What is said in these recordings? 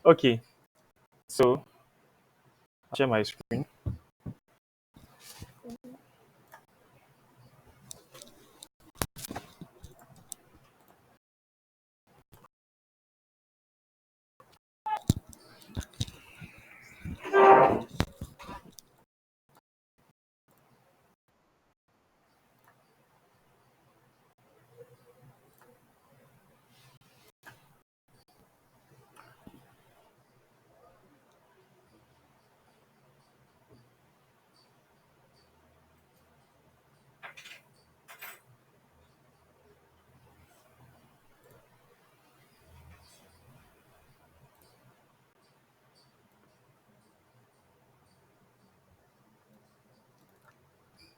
Okay, so I'll share my screen.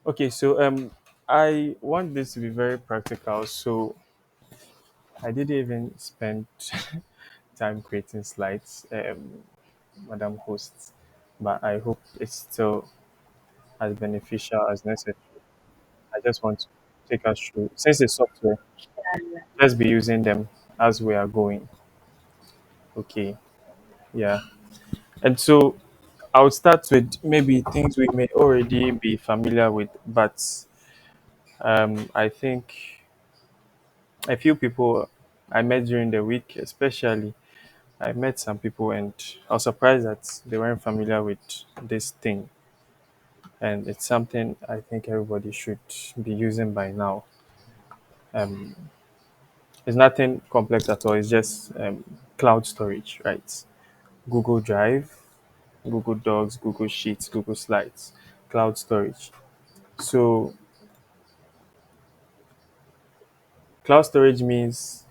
Okay, so I want this to be very practical. So I didn't even spend time creating slides, Madam Host, but I hope it's still as beneficial as necessary. I just want to take us through, since it's software, let's be using them as we are going. Okay, yeah. And so I'll start with maybe things we may already be familiar with, but I think a few people I met during the week, especially, I met some people and I was surprised that they weren't familiar with this thing. And it's something I think everybody should be using by now. Um, it's nothing complex at all, it's just cloud storage, right? Google Drive, Google Docs, Google Sheets, Google Slides, cloud storage. So, cloud storage means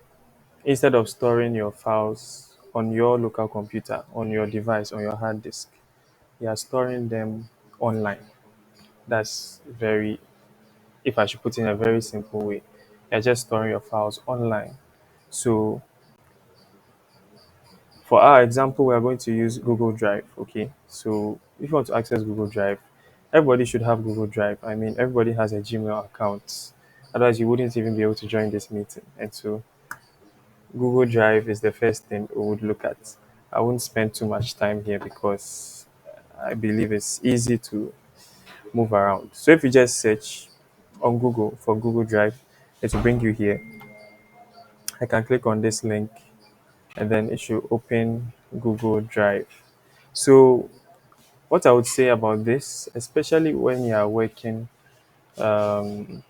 instead of storing your files on your local computer, on your device, on your hard disk, you are storing them online. That's very, if I should put it in a very simple way, you're just storing your files online. So, for our example, we are going to use Google Drive. Okay. So, if you want to access Google Drive, everybody should have Google Drive. I mean, everybody has a Gmail account. Otherwise, you wouldn't even be able to join this meeting. And so, Google Drive is the first thing we would look at. I won't spend too much time here because I believe it's easy to move around. So if you just search on Google for Google Drive, it will bring you here. I can click on this link and then it should open Google Drive. So what I would say about this, especially when you are working um,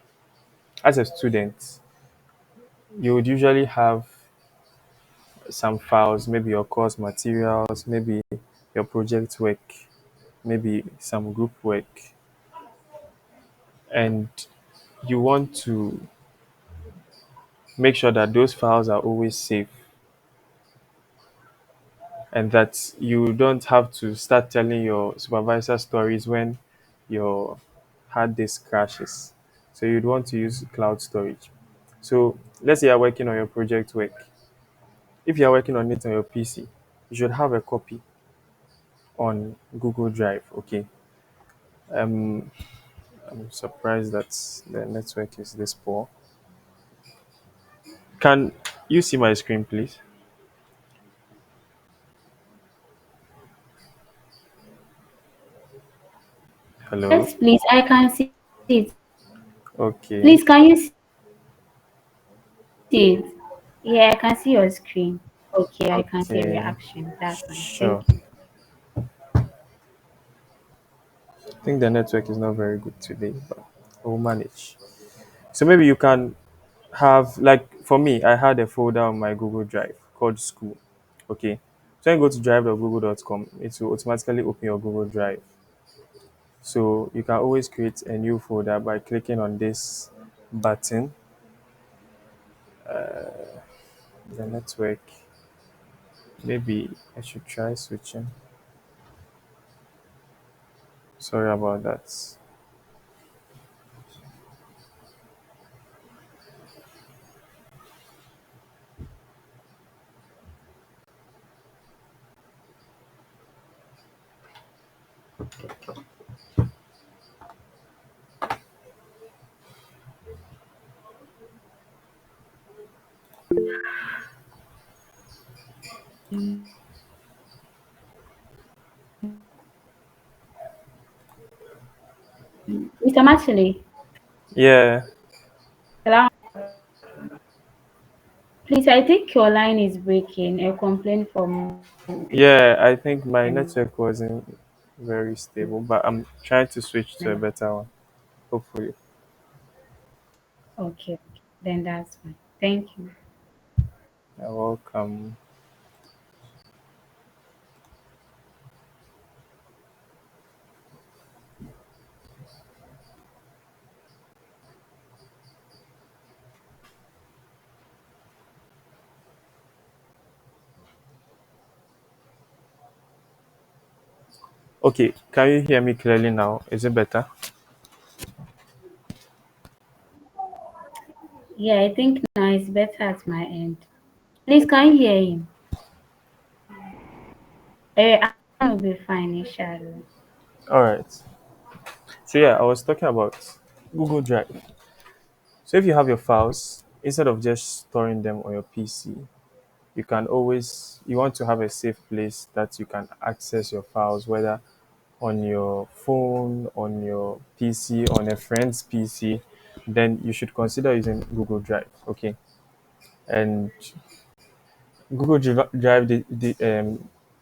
as a student, you would usually have some files, maybe your course materials, maybe your project work, maybe some group work, and you want to make sure that those files are always safe and that you don't have to start telling your supervisor stories when your hard disk crashes. So you'd want to use cloud storage. So let's say you're working on your project work. If you're working on it on your PC, you should have a copy on Google Drive. Okay. Um, I'm surprised that the network is this poor. Can you see my screen, please? Hello. Yes, please, I can see it. Okay. Please, can you see it? Yeah, I can see your screen. Okay, I can see a Okay. reaction. That's nice. Sure. Thank you. I think the network is not very good today, but we'll manage. So maybe you can have, like, for me, I had a folder on my Google Drive called School. Okay. So when you go to drive.google.com, it will automatically open your Google Drive. So you can always create a new folder by clicking on this button. The network. Maybe I should try switching. Sorry about that. Matili, Yeah, salam. Please, I think your line is breaking. A complaint from yeah. I think my um. network wasn't very stable, but I'm trying to switch to a better one. Hopefully. Okay, then that's fine. Thank you. You're welcome. Okay, can you hear me clearly now? Is it better? Yeah, I think now it's better at my end. Please, can you hear him? I will be fine, inshallah. All right. So yeah, I was talking about Google Drive. So if you have your files, instead of just storing them on your PC, you want to have a safe place that you can access your files, whether on your phone, on your PC, on a friend's PC, then you should consider using Google Drive. Okay. And Drive,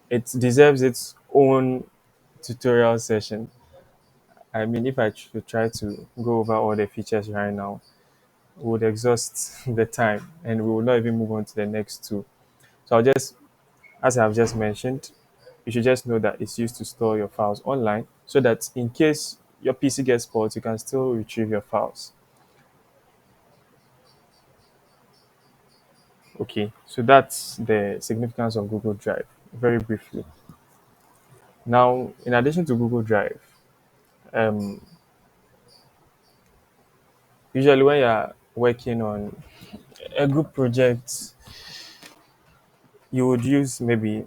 it deserves its own tutorial session. I mean, if I should try to go over all the features right now, we would exhaust the time and we will not even move on to the next two. So as I've just mentioned, you should just know that it's used to store your files online so that in case your PC gets spoiled, you can still retrieve your files. Okay, so that's the significance of Google Drive, very briefly. Now, in addition to Google Drive, um, usually when you're working on a group project, you would use maybe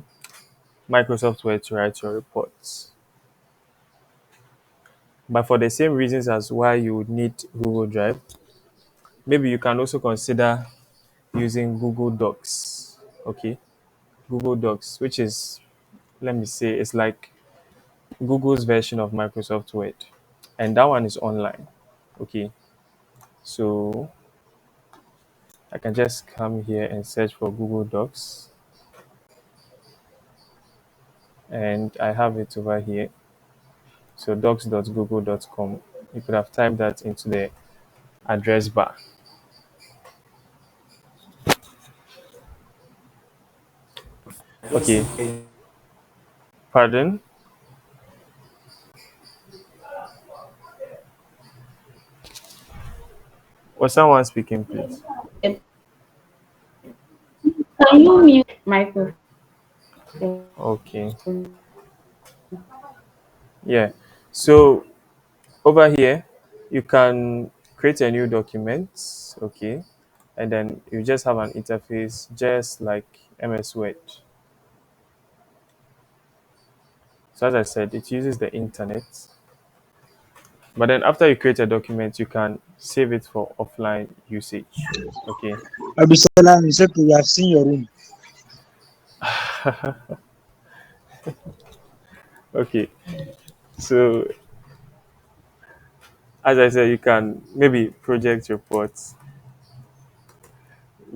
Microsoft Word to write your reports. But for the same reasons as why you would need Google Drive, maybe you can also consider using Google Docs. Okay, Google Docs, which is, let me say, it's like Google's version of Microsoft Word, and that one is online. Okay, so I can just come here and search for Google Docs, and I have it over here. So docs.google.com. You could have typed that into the address bar. Okay, pardon? Was someone speaking, please? Can you mute microphone? Okay, yeah. So over here, you can create a new document, okay, and then you just have an interface just like MS Word. So as I said, it uses the internet, but then after you create a document, you can save it for offline usage. Okay. Abdulsalam, it's okay. We have seen your room. Okay. So as I said, you can maybe project reports,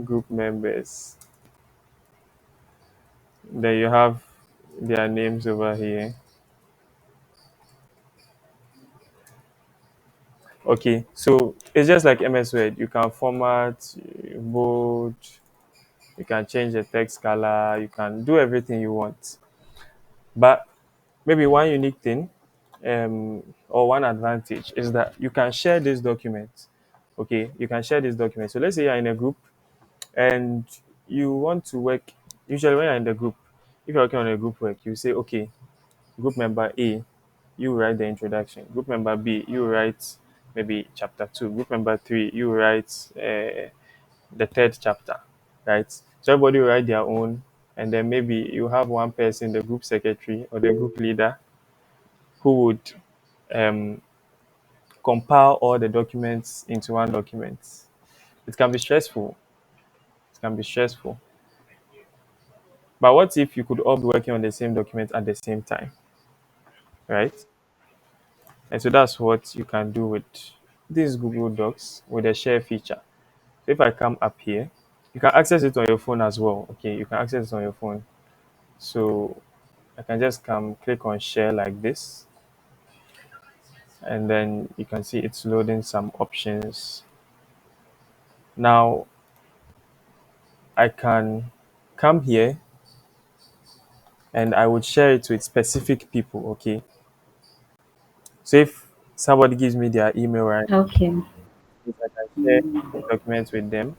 group members. Then you have their names over here. Okay, so it's just like MS Word. You can format, bold, you can change the text color, you can do everything you want. But maybe one unique thing, or one advantage is that you can share this document. Okay, you can share this document. So let's say you're in a group and you want to work. Usually, when you're in the group, if you're working on a group work, you say, okay, group member A, you write the introduction. Group member B, you write maybe chapter 2. Group member 3, you write the third chapter, right? So everybody will write their own, and then maybe you have one person, the group secretary or the group leader, who would um, compile all the documents into one document. It can be stressful. It can be stressful. But what if you could all be working on the same document at the same time, right? And so that's what you can do with this Google Docs with the share feature. So if I come up here, you can access it on your phone as well. Okay, you can access it on your phone. So I can just come click on share like this, and then you can see it's loading some options. Now I can come here and I would share it with specific people. Okay, so if somebody gives me their email right, Okay. I can share the document with them,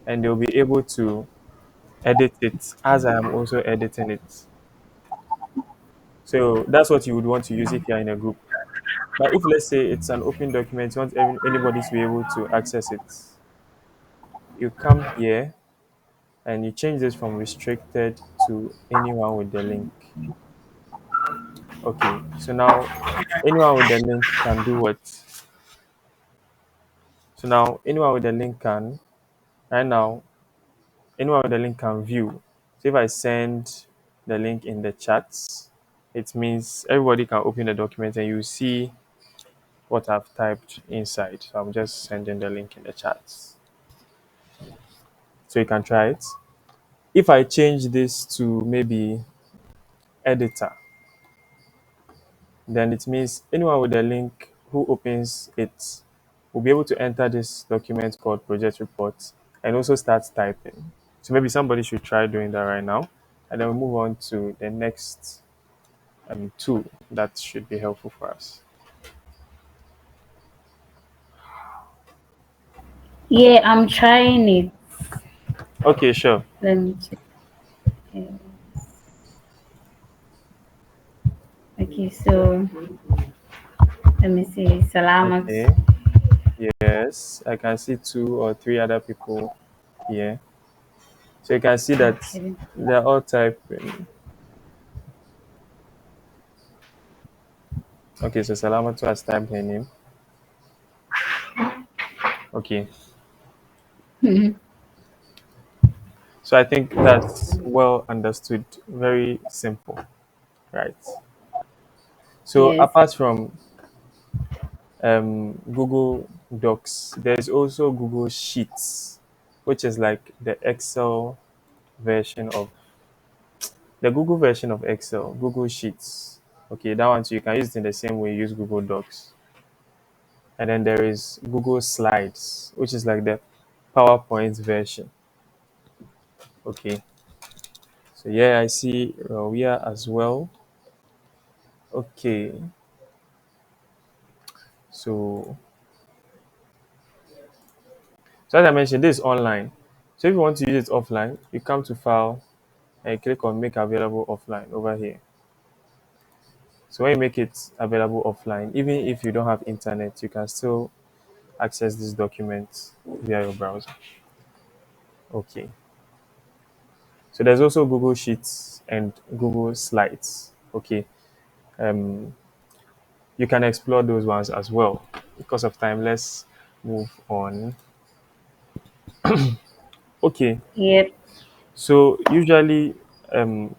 and they'll be able to edit it as I am also editing it. So that's what you would want to use if you're in a group. But if let's say it's an open document, you want anybody to be able to access it, you come here and you change this from restricted to anyone with the link. Okay, so now anyone with the link can do what? So now anyone with the link can, right now, anyone with the link can view. So if I send the link in the chats, it means everybody can open the document and you see what I've typed inside. So I'm just sending the link in the chats. So you can try it. If I change this to maybe editor, then it means anyone with the link who opens it will be able to enter this document called project report and also start typing. So maybe somebody should try doing that right now. And then we'll move on to the next tool that should be helpful for us. Yeah, I'm trying it. Okay, sure. Let me check. Yeah. Okay, so let me see. Salamat. Okay. Yes, I can see two or three other people here. So you can see that Okay. they're all typing. Okay, so Salamatu has typed her name. Okay. So I think that's well understood, very simple, right? So Yes. apart from Google Docs, there's also Google Sheets, which is like the Excel version of the Google version of Excel, Google Sheets. Okay, that one too, you can use it in the same way you use Google Docs. And then there is Google Slides, which is like the PowerPoint version. Okay, so yeah, I see Rawia as well. Okay, so as I mentioned, this is online. So if you want to use it offline, you come to File and click on Make Available Offline over here. So when you make it available offline, even if you don't have internet, you can still access this document via your browser. Okay. So there's also Google Sheets and Google Slides. Okay. Um, you can explore those ones as well. Because of time, let's move on. Okay. Yep. So usually, um,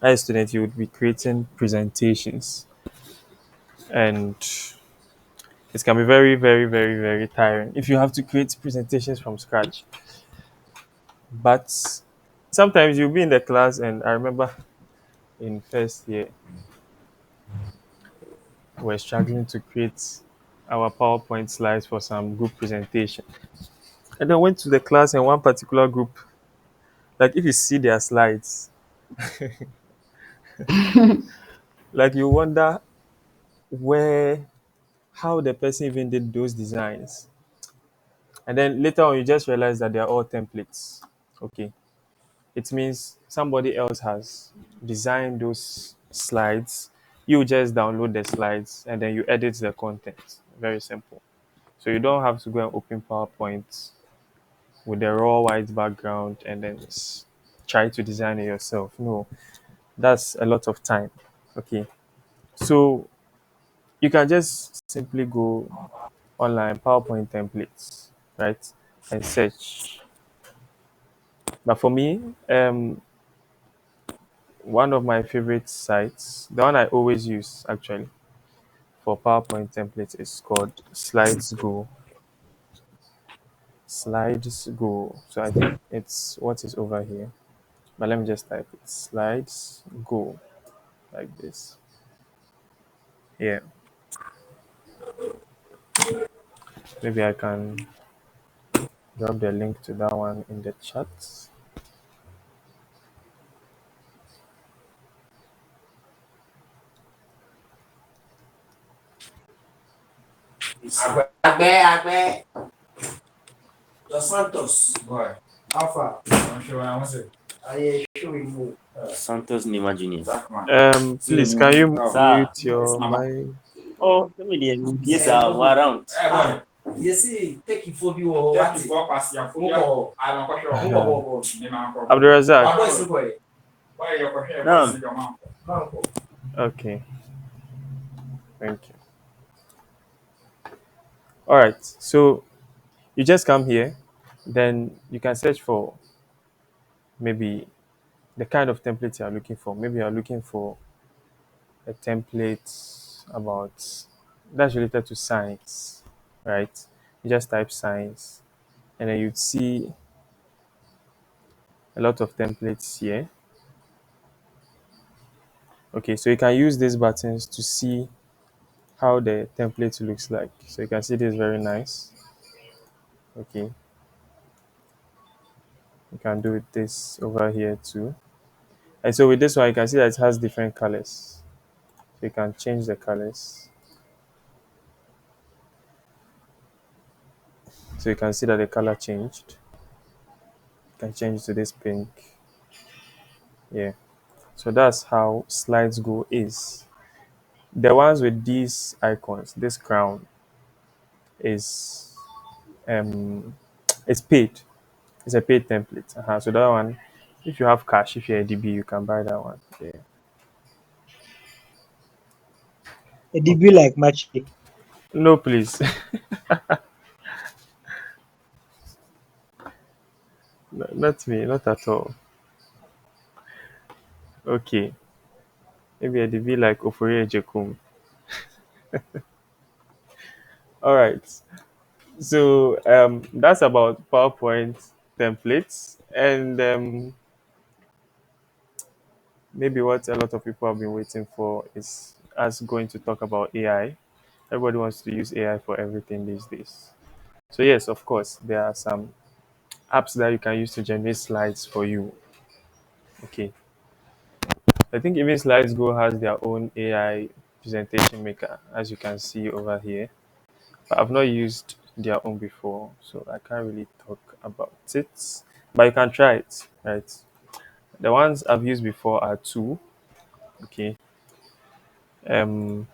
as a student, you would be creating presentations, and it can be very, very, very, very tiring if you have to create presentations from scratch. But sometimes you'll be in the class, and I remember in first year, we're struggling to create our PowerPoint slides for some group presentation. And then went to the class and one particular group, like if you see their slides, like you wonder where, how the person even did those designs. And then later on, you just realize that they are all templates. Okay. It means somebody else has designed those slides. You just download the slides and then you edit the content. Very simple. So you don't have to go and open PowerPoint with the raw white background and then try to design it yourself. No, that's a lot of time. Okay. So you can just simply go online, PowerPoint templates, right? And search. But for me, one of my favorite sites, the one I always use actually for PowerPoint templates is called Slides Go. Slides Go. So I think it's what is over here. But let me just type it. Slides Go. Like this. Yeah. Maybe I can drop the link to that one in the chat. Agbe. Los Santos. Boy. Alpha. I'm sure I want to. I show you. Santos Nima Junior. Please, can you Sir. mute your mic? Oh, let me hear. Yes, sir. Around. You see, take it for you or what? Abdurazak. No. Okay, thank you. All right, so you just come here, then you can search for maybe the kind of template you are looking for. Maybe you are looking for a template about that's related to science, right? You just type science, and then you'd see a lot of templates here. Okay, so you can use these buttons to see how the template looks like. So you can see this is very nice. Okay, you can do this over here too. And so with this one, you can see that it has different colors. So you can change the colors. So you can see that the color changed. You can change to this pink. Yeah. So that's how Slides Go is. The ones with these icons, this crown is um it's paid. It's a paid template. So that one, if you have cash, if you're a DB, you can buy that one. Yeah. A DB Okay. like match. No, please. Not me, not at all. Okay. Maybe a DB like Ofori Ejekum. All right. So that's about PowerPoint templates, and maybe what a lot of people have been waiting for is us going to talk about AI. Everybody wants to use AI for everything these days. So yes, of course, there are some apps that you can use to generate slides for you. Okay, I think even Slides Go has their own AI presentation maker, as you can see over here. But I've not used their own before, so I can't really talk about it. But you can try it, right? The ones I've used before are two. Okay. Um,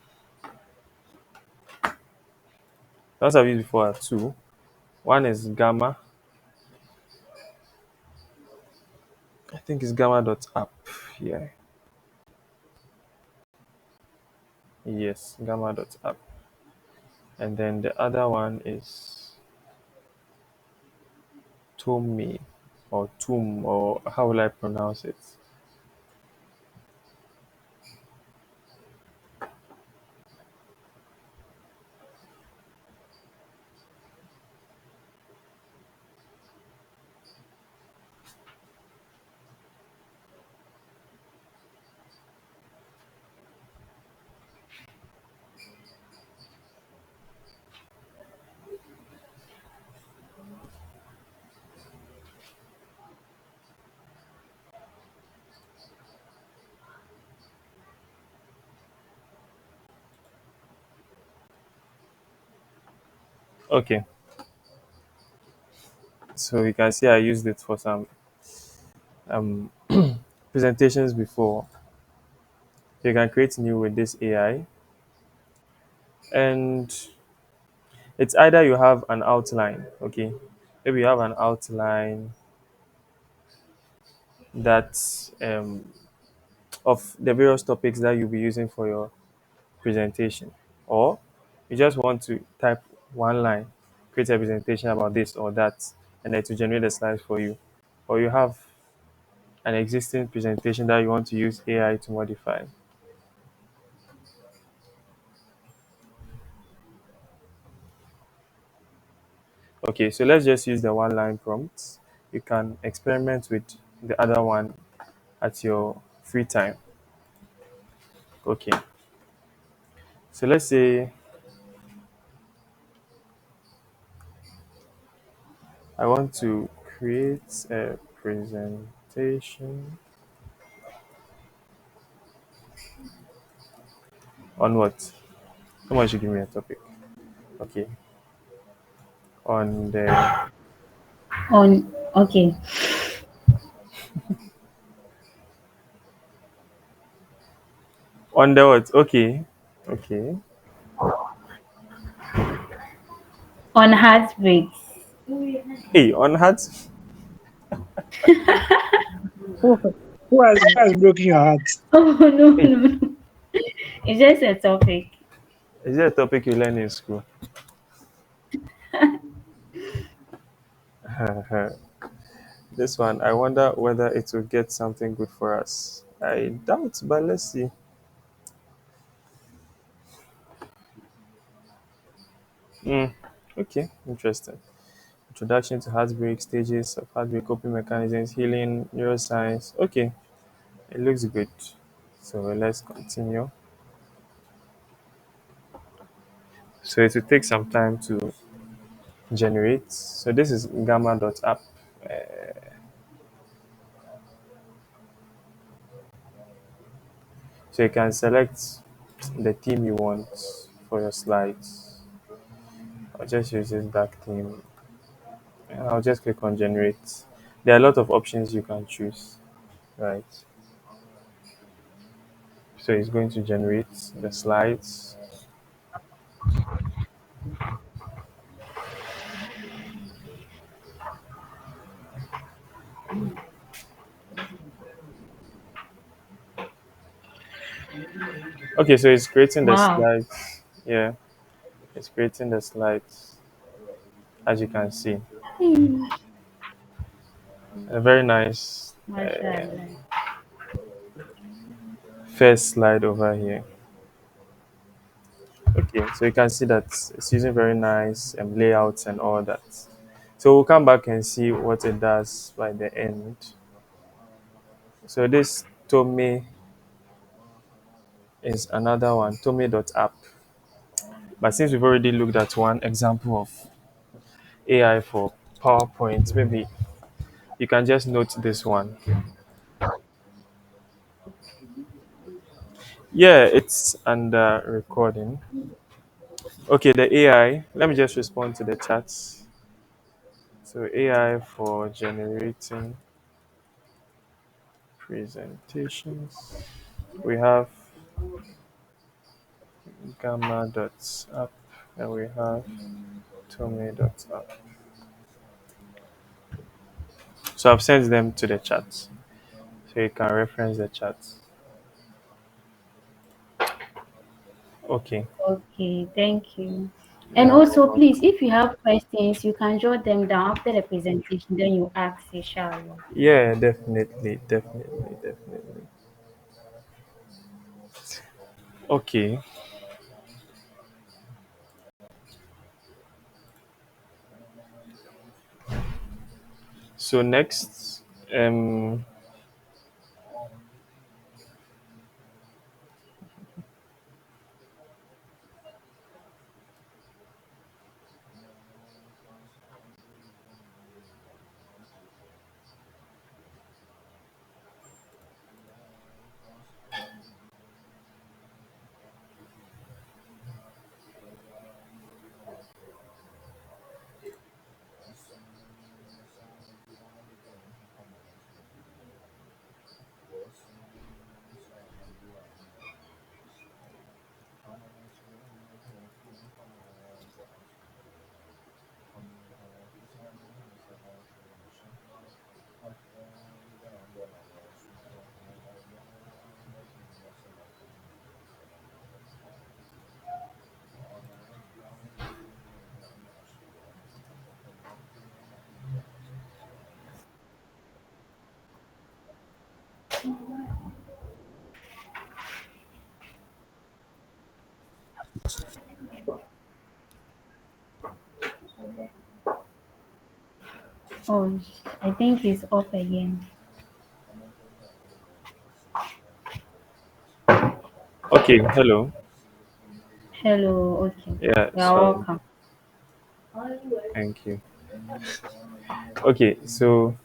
the ones I've used before are two. One is Gamma. I think it's Gamma.app. Yeah. Yes, Gamma.app. And then the other one is Tomi or Tum, or how will I pronounce it? Okay. So you can see I used it for some um, presentations before. You can create new with this AI, and it's either you have an outline, okay, maybe you have an outline that of the various topics that you'll be using for your presentation, or you just want to type one line, create a presentation about this or that, and then to generate the slides for you, or you have an existing presentation that you want to use AI to modify. Okay, so let's just use the one line prompt. You can experiment with the other one at your free time. Okay, so let's say I want to create a presentation on what? Someone should give me a topic. Okay, on the On okay. on the what? Okay, okay. On heartbreaks. Hey, on heart. Who has broken your heart? Oh no, Hey, no, no. It's just a topic. is there a topic you learn in school? This one, I wonder whether it will get something good for us. I doubt, but let's see. Mm, okay, interesting. Introduction to heartbreak, stages of heartbreak, coping mechanisms, healing, neuroscience. Okay, it looks good. So let's continue. So it will take some time to generate. So this is gamma.app. So you can select the theme you want for your slides. I'll just use this dark theme. And I'll just click on generate. There are a lot of options you can choose, right? So it's going to generate the slides. Okay, so it's creating the Wow. slides. Yeah, it's creating the slides as you can see. Hmm. A very nice Mashallah. first slide over here. Okay, so you can see that it's using very nice layouts and all that. So we'll come back and see what it does by the end. So this Tome is another one, Tome.app. But since we've already looked at one example of AI for PowerPoint, maybe you can just note this one. Yeah, it's under recording. Okay, the AI. Let me just respond to the chats. So AI for generating presentations. We have gamma.app and we have Tome.app. So I've sent them to the chat. So you can reference the chat. Okay. Okay, thank you. And Yeah, you're also, please, welcome. if you have questions, you can jot them down after the presentation. Then you ask, inshallah. Yeah, definitely, definitely, definitely. Okay. So next, Oh, I think it's off again. Okay, hello. Hello, okay. Yeah, You're sorry. welcome. Thank you. Okay, so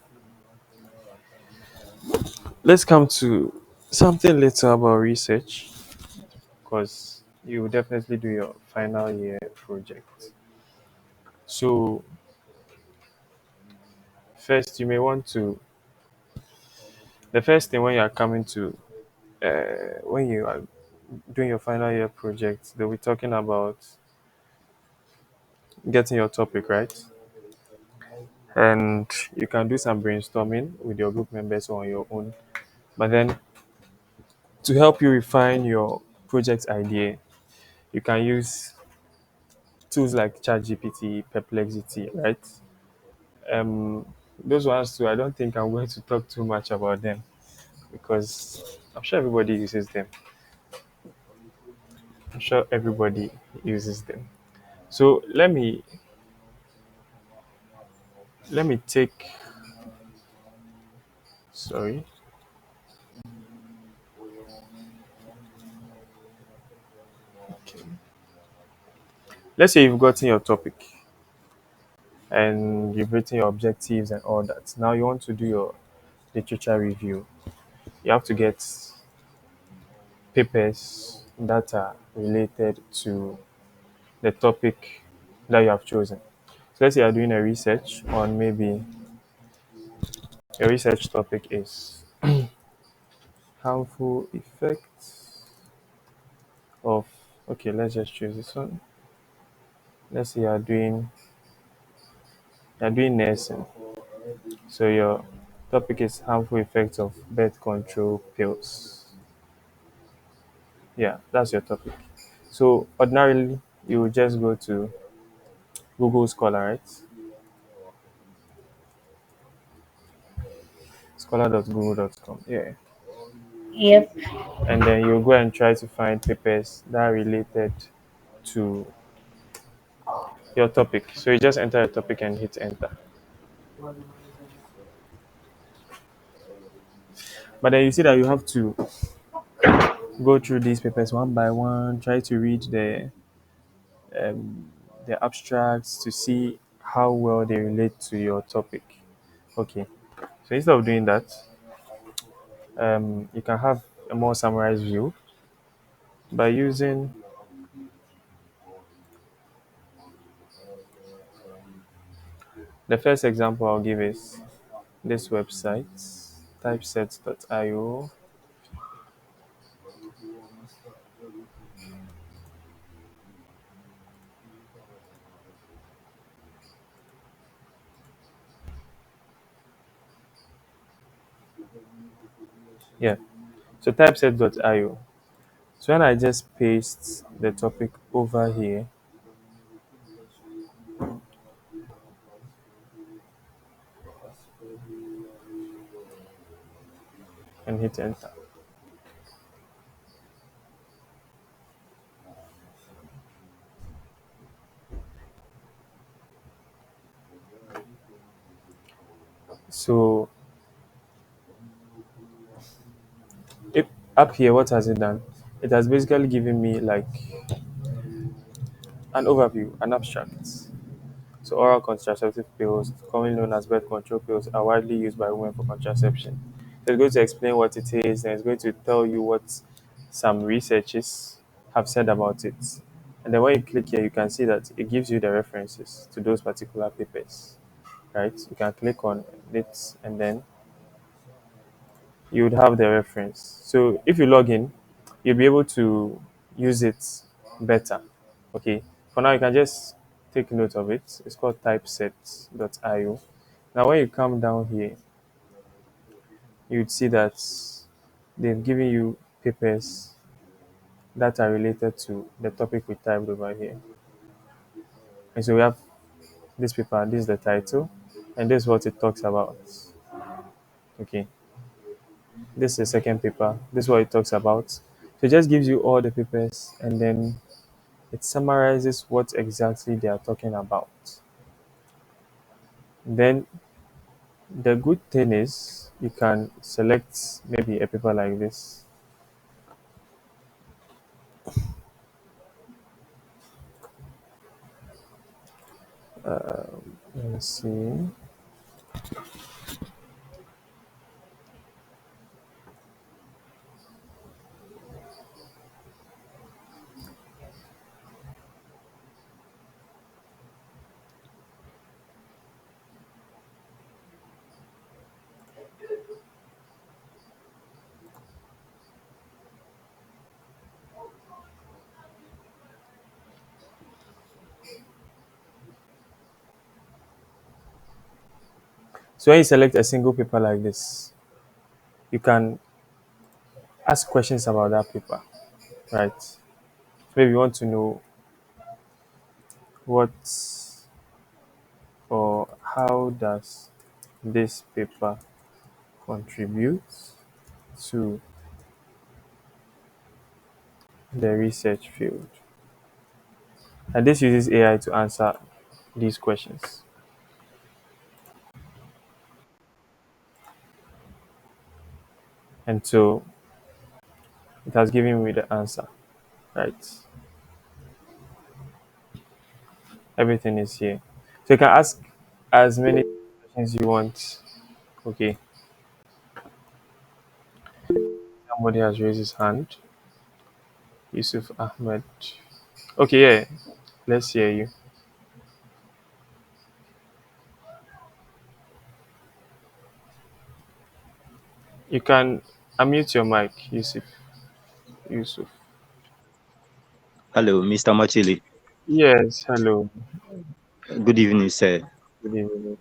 let's come to something little about research because you will definitely do your final year project. So, first, you may want to, the first thing when you are coming to, when you are doing your final year project, they'll be talking about getting your topic right. And you can do some brainstorming with your group members or on your own. But then, to help you refine your project idea, you can use tools like ChatGPT, Perplexity, right? Um, those ones too, I don't think I'm going to talk too much about them because I'm sure everybody uses them. I'm sure everybody uses them. So let me take sorry. Let's say you've gotten your topic and you've written your objectives and all that. Now you want to do your literature review. You have to get papers that are related to the topic that you have chosen. So let's say you're doing a research on maybe your research topic is harmful effects of okay, let's just choose this one. Let's say you're doing nursing. So your topic is harmful effects of birth control pills. Yeah, that's your topic. So ordinarily you would just go to Google Scholar, right? Scholar.google.com. Yeah. Yep. And then you go and try to find papers that are related to your topic. So you just enter a topic and hit enter. But then you see that you have to go through these papers one by one, try to read the abstracts to see how well they relate to your topic. Okay. So instead of doing that, you can have a more summarized view by using the first example I'll give is this website, typeset.io. Yeah. So typeset.io. So when I just paste the topic over here and hit enter. So if, up here, what has it done? It has basically given me like an overview, an abstract. So oral contraceptive pills, commonly known as birth control pills, are widely used by women for contraception. So it's going to explain what it is and it's going to tell you what some researchers have said about it. And then when you click here, you can see that it gives you the references to those particular papers, right? You can click on it and then you would have the reference. So if you log in, you'll be able to use it better. Okay. For now, you can just take note of it. It's called typeset.io. Now, when you come down here, you'd see that they've given you papers that are related to the topic we typed over here. And so we have this paper, this is the title, and this is what it talks about. Okay. This is the second paper, this is what it talks about. So it just gives you all the papers and then it summarizes what exactly they are talking about. Then The good thing is you can select maybe a paper like this. Let me see. So when you select a single paper like this, you can ask questions about that paper, right? So maybe you want to know what or how does this paper contribute to the research field. And this uses AI to answer these questions. And so it has given me the answer, right? Everything is here. So you can ask as many questions you want. Okay, somebody has raised his hand. Yusuf Ahmed. Okay, yeah, let's hear you. You can unmute your mic, Yusuf. Yusuf. Hello, Mr. Machili. Yes, hello. Good evening, sir. Good evening.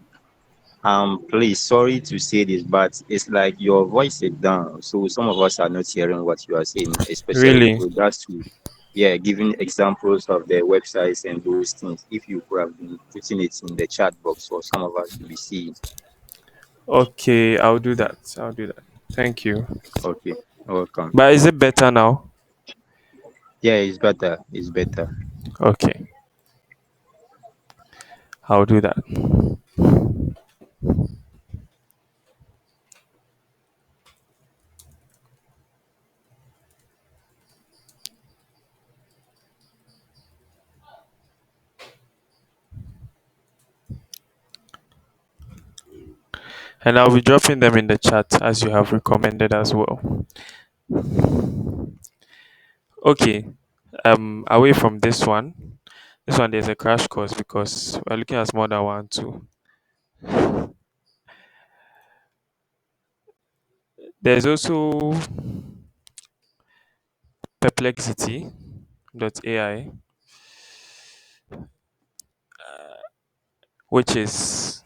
Please, sorry to say this, but it's like your voice is down, so some of us are not hearing what you are saying, especially with Really? regards to, yeah, giving examples of the websites and those things. If you could have been putting it in the chat box for some of us to be seeing. Okay, I'll do that. I'll do that. Thank you. Okay, welcome. But is it better now? Yeah, it's better. It's better. Okay, I'll do that. And I'll be dropping them in the chat as you have recommended as well. Okay, away from this one there's a crash course because we're looking at more than one too. There's also perplexity.ai, which is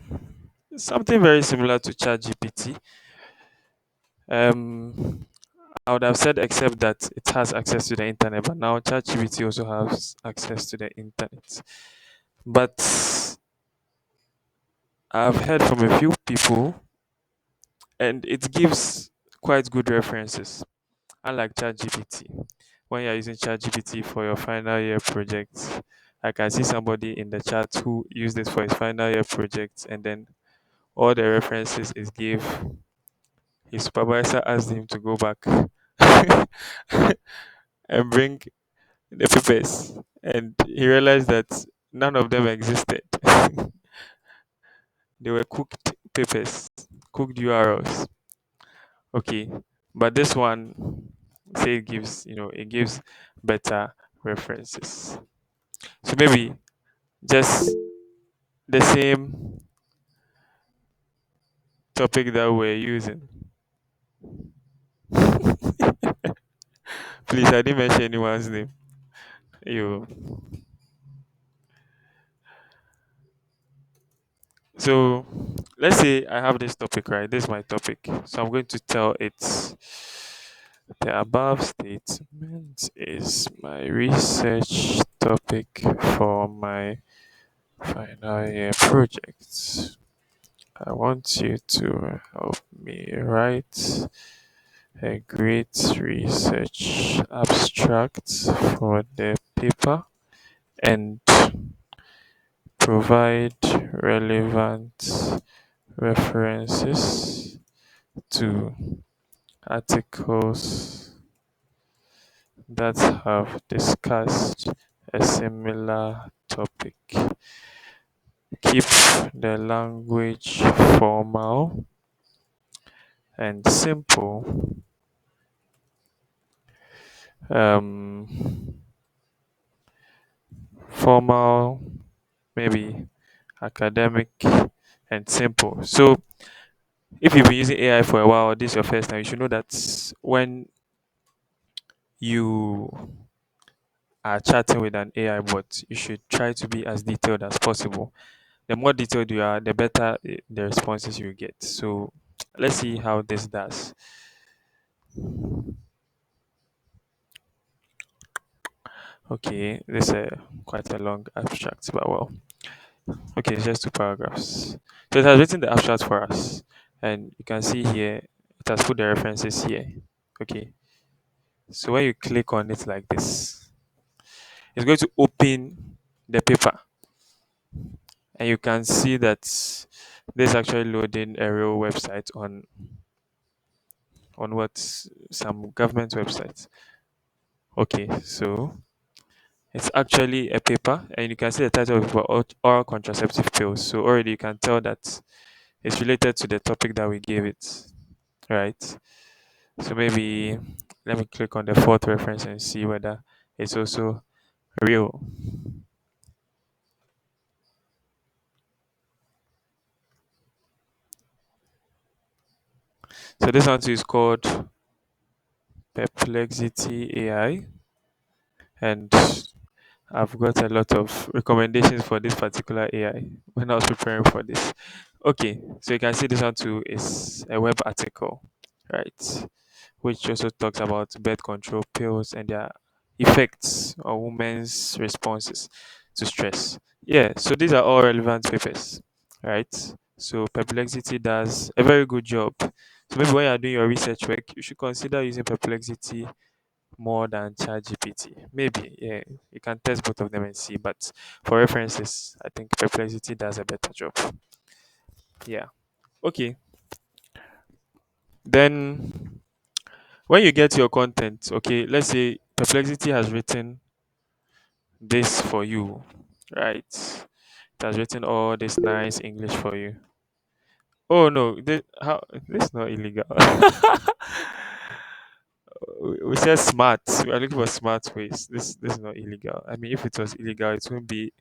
something very similar to ChatGPT. I would have said except that it has access to the internet, but now ChatGPT also has access to the internet. But I've heard from a few people, and it gives quite good references, unlike ChatGPT. When you're using ChatGPT for your final year project, I can see somebody in the chat who used it for his final year project, and then all the references it gave, his supervisor asked him to go back and bring the papers, and he realized that none of them existed. They were cooked papers, cooked URLs. Okay, but this one say it gives it gives better references. So maybe just the same topic that we're using. Please, I didn't mention anyone's name. You. So let's say I have this topic, right? This is my topic. So I'm going to tell it the above statement is my research topic for my final year project. I want you to help me write a great research abstract for the paper and provide relevant references to articles that have discussed a similar topic. Keep the language formal and simple. Um, Formal, maybe academic, and simple. So, if you've been using AI for a while, this is your first time, you should know that when you are chatting with an AI bot, you should try to be as detailed as possible. The more detailed you are, the better the responses you get. So, let's see how this does. Okay, this is quite a long abstract, but well, okay, it's just two paragraphs. So it has written the abstract for us, and you can see here it has put the references here. Okay, so when you click on it like this, it's going to open the paper, and you can see that this is actually loading a real website on what some government websites. Okay, so it's actually a paper, and you can see the title of it, oral contraceptive pills. So already you can tell that it's related to the topic that we gave it, right? So maybe let me click on the fourth reference and see whether it's also real. So this one too is called Perplexity AI, and I've got a lot of recommendations for this particular AI when I was preparing for this. Okay, so you can see this one too is a web article, right? Which also talks about birth control pills and their effects on women's responses to stress. Yeah, so these are all relevant papers, right? So Perplexity does a very good job. So maybe when you're doing your research work, you should consider using Perplexity more than ChatGPT. Maybe, yeah, you can test both of them and see. But for references, I think Perplexity does a better job. Yeah. Okay. Then when you get your content, okay, let's say Perplexity has written this for you, right? It has written all this nice English for you. Oh no, this is not illegal. We said smart. We are looking for smart ways. This is not illegal. I mean, if it was illegal, it wouldn't be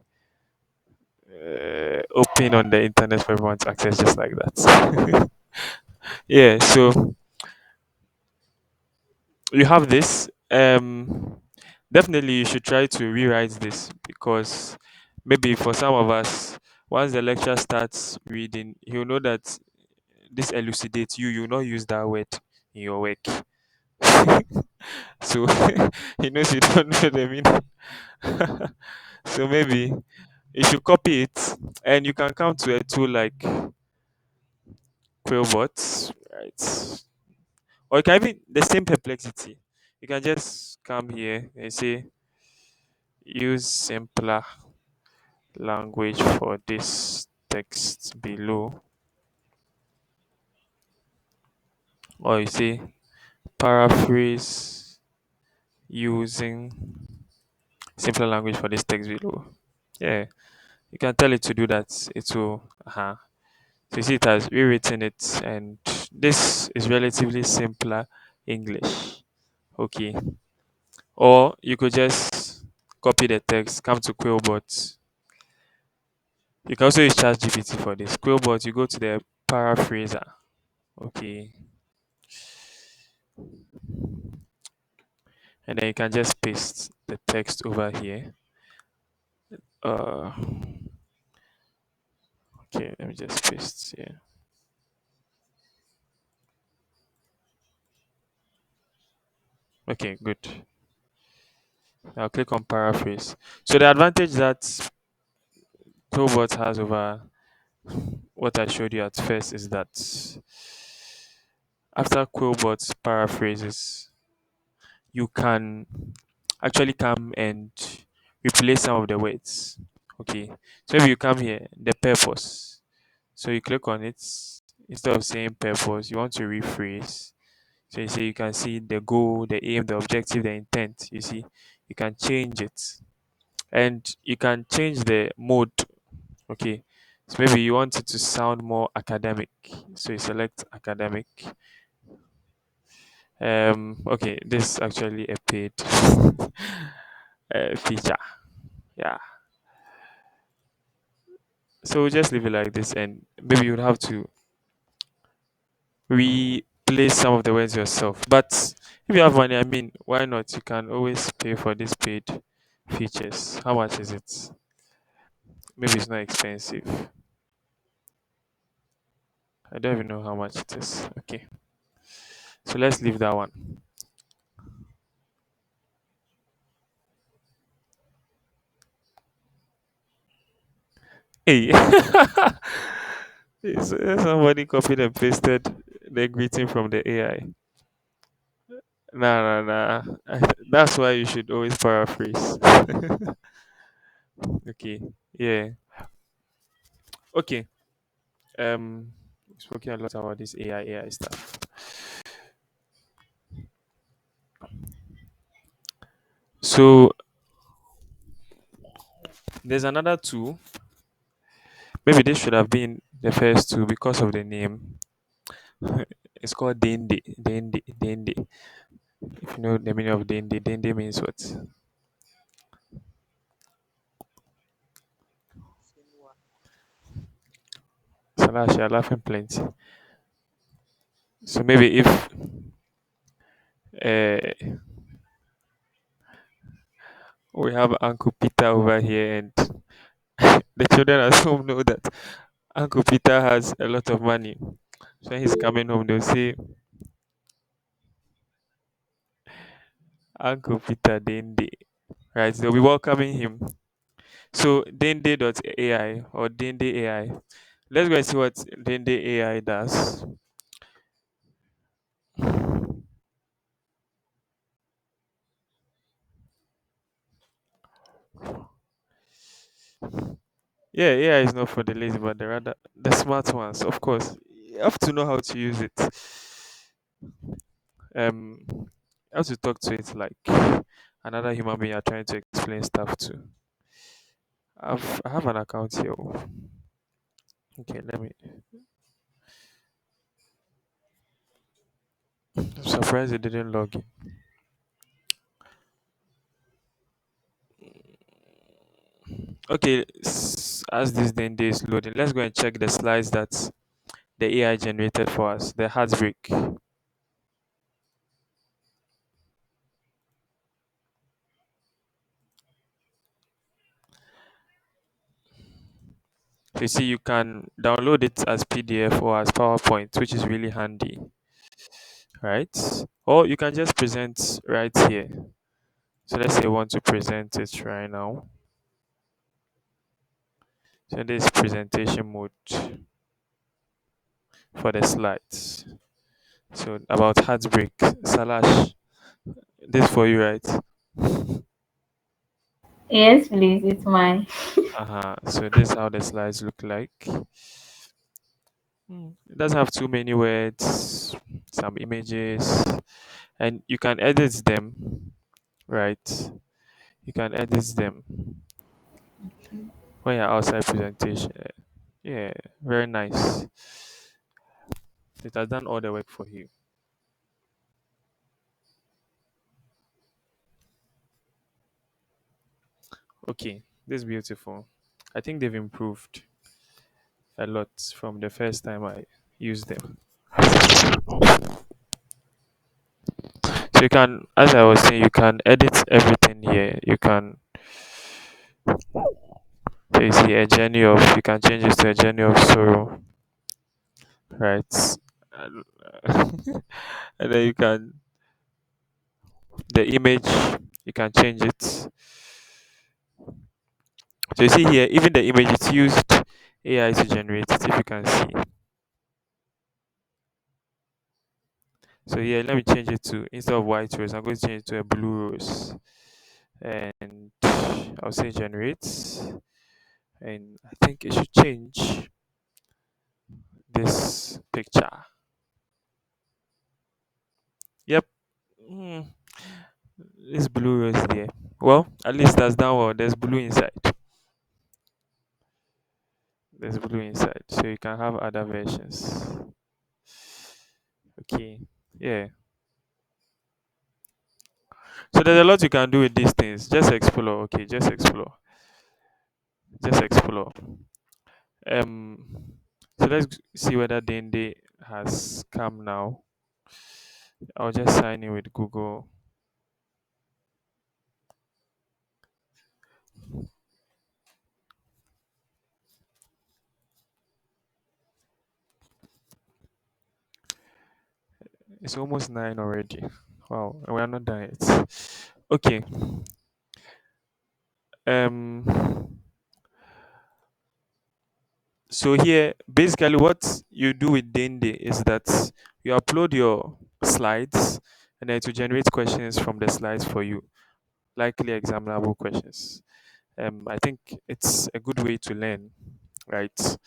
open on the internet for everyone to access just like that. Yeah. So you have this. Definitely you should try to rewrite this because maybe for some of us, once the lecturer starts reading, he'll know that this elucidates you. You'll not use that word in your work. So he knows you don't know the meaning. So maybe you should copy it and you can come to a tool like Quillbot, right? Or you can even the same perplexity. You can just come here and say use simpler language for this text below. Or you say paraphrase using simpler language for this text below. Yeah, you can tell it to do that. It will so you see it has rewritten it and this is relatively simpler English. Okay. Or you could just copy the text, come to Quillbot. You can also use ChatGPT for this. Quillbot, you go to the paraphraser. Okay. And then you can just paste the text over here. Uh okay, let me just paste here. Okay, good. I'll click on paraphrase. So the advantage that Quillbot has over what I showed you at first is that after Quillbot paraphrases, you can actually come and replace some of the words. Okay, so if you come here, the purpose. So you click on it. Instead of saying purpose, you want to rephrase. So you see, you can see the goal, the aim, the objective, the intent. You see, you can change it, and you can change the mode. Okay, so maybe you want it to sound more academic. So you select academic. Okay, this is actually a paid feature. Yeah. So we'll just leave it like this, and maybe you'd have to replace some of the words yourself. But if you have money, I mean, why not? You can always pay for these paid features. How much is it? Maybe it's not expensive. I don't even know how much it is. Okay, so let's leave that one. Hey, somebody copied and pasted the greeting from the AI. Nah, nah, nah. That's why you should always paraphrase. Okay, yeah. Okay. Spoken a lot about this AI stuff. So there's another two. Maybe this should have been the first two because of the name. It's called Dende. Dende. Dende. If you know the meaning of Dende, Dende means what? Salash, you're laughing plenty. So maybe if uh, we have Uncle Peter over here and the children at home know that Uncle Peter has a lot of money. So when he's coming home, they'll say, Uncle Peter Dende. Right? They'll be welcoming him. So Dende.ai or Dende AI. Let's go and see what Dende AI does. Yeah, AI is not for the lazy, but the rather the smart ones. Of course, you have to know how to use it. You have to talk to it like another human being you're trying to explain stuff to. I have an account here. Oh. Okay, let me. I'm surprised it didn't log in. Okay, as this then day is loading, let's go and check the slides that the AI generated for us. The heartbreak. You see, you can download it as PDF or as PowerPoint, which is really handy, right? Or you can just present right here. So let's say I want to present it right now. So this presentation mode for the slides. So about heartbreak, Salash, this for you, right? Yes, please. It's mine. So this is how the slides look like. It doesn't have too many words, some images, and you can edit them, right? You can edit them when you're outside presentation. Yeah, very nice. It has done all the work for you. Okay, this is beautiful. I think they've improved a lot from the first time I used them. So you can, as I was saying, you can edit everything here. You can, so you see a journey of, you can change it to a journey of sorrow, right? And, and then you can, the image, you can change it. So you see here, even the image, it's used AI to generate it, if you can see. So here, let me change it to, instead of white rose, I'm going to change it to a blue rose. And I'll say generate. And I think it should change. this picture. Yep. Mm, this blue rose there. Well, at least that's that one. There's blue inside. There's blue inside. So you can have other versions. Okay. Yeah. So there's a lot you can do with these things. Just explore. Okay, just explore. Just explore. So let's see whether Dende has come now. I'll just sign in with Google. It's almost 9 already. Wow, and we are not done yet. Okay. Um so here basically what you do with Dende is that you upload your slides and then to generate questions from the slides for you, likely examinable questions. I think it's a good way to learn, right?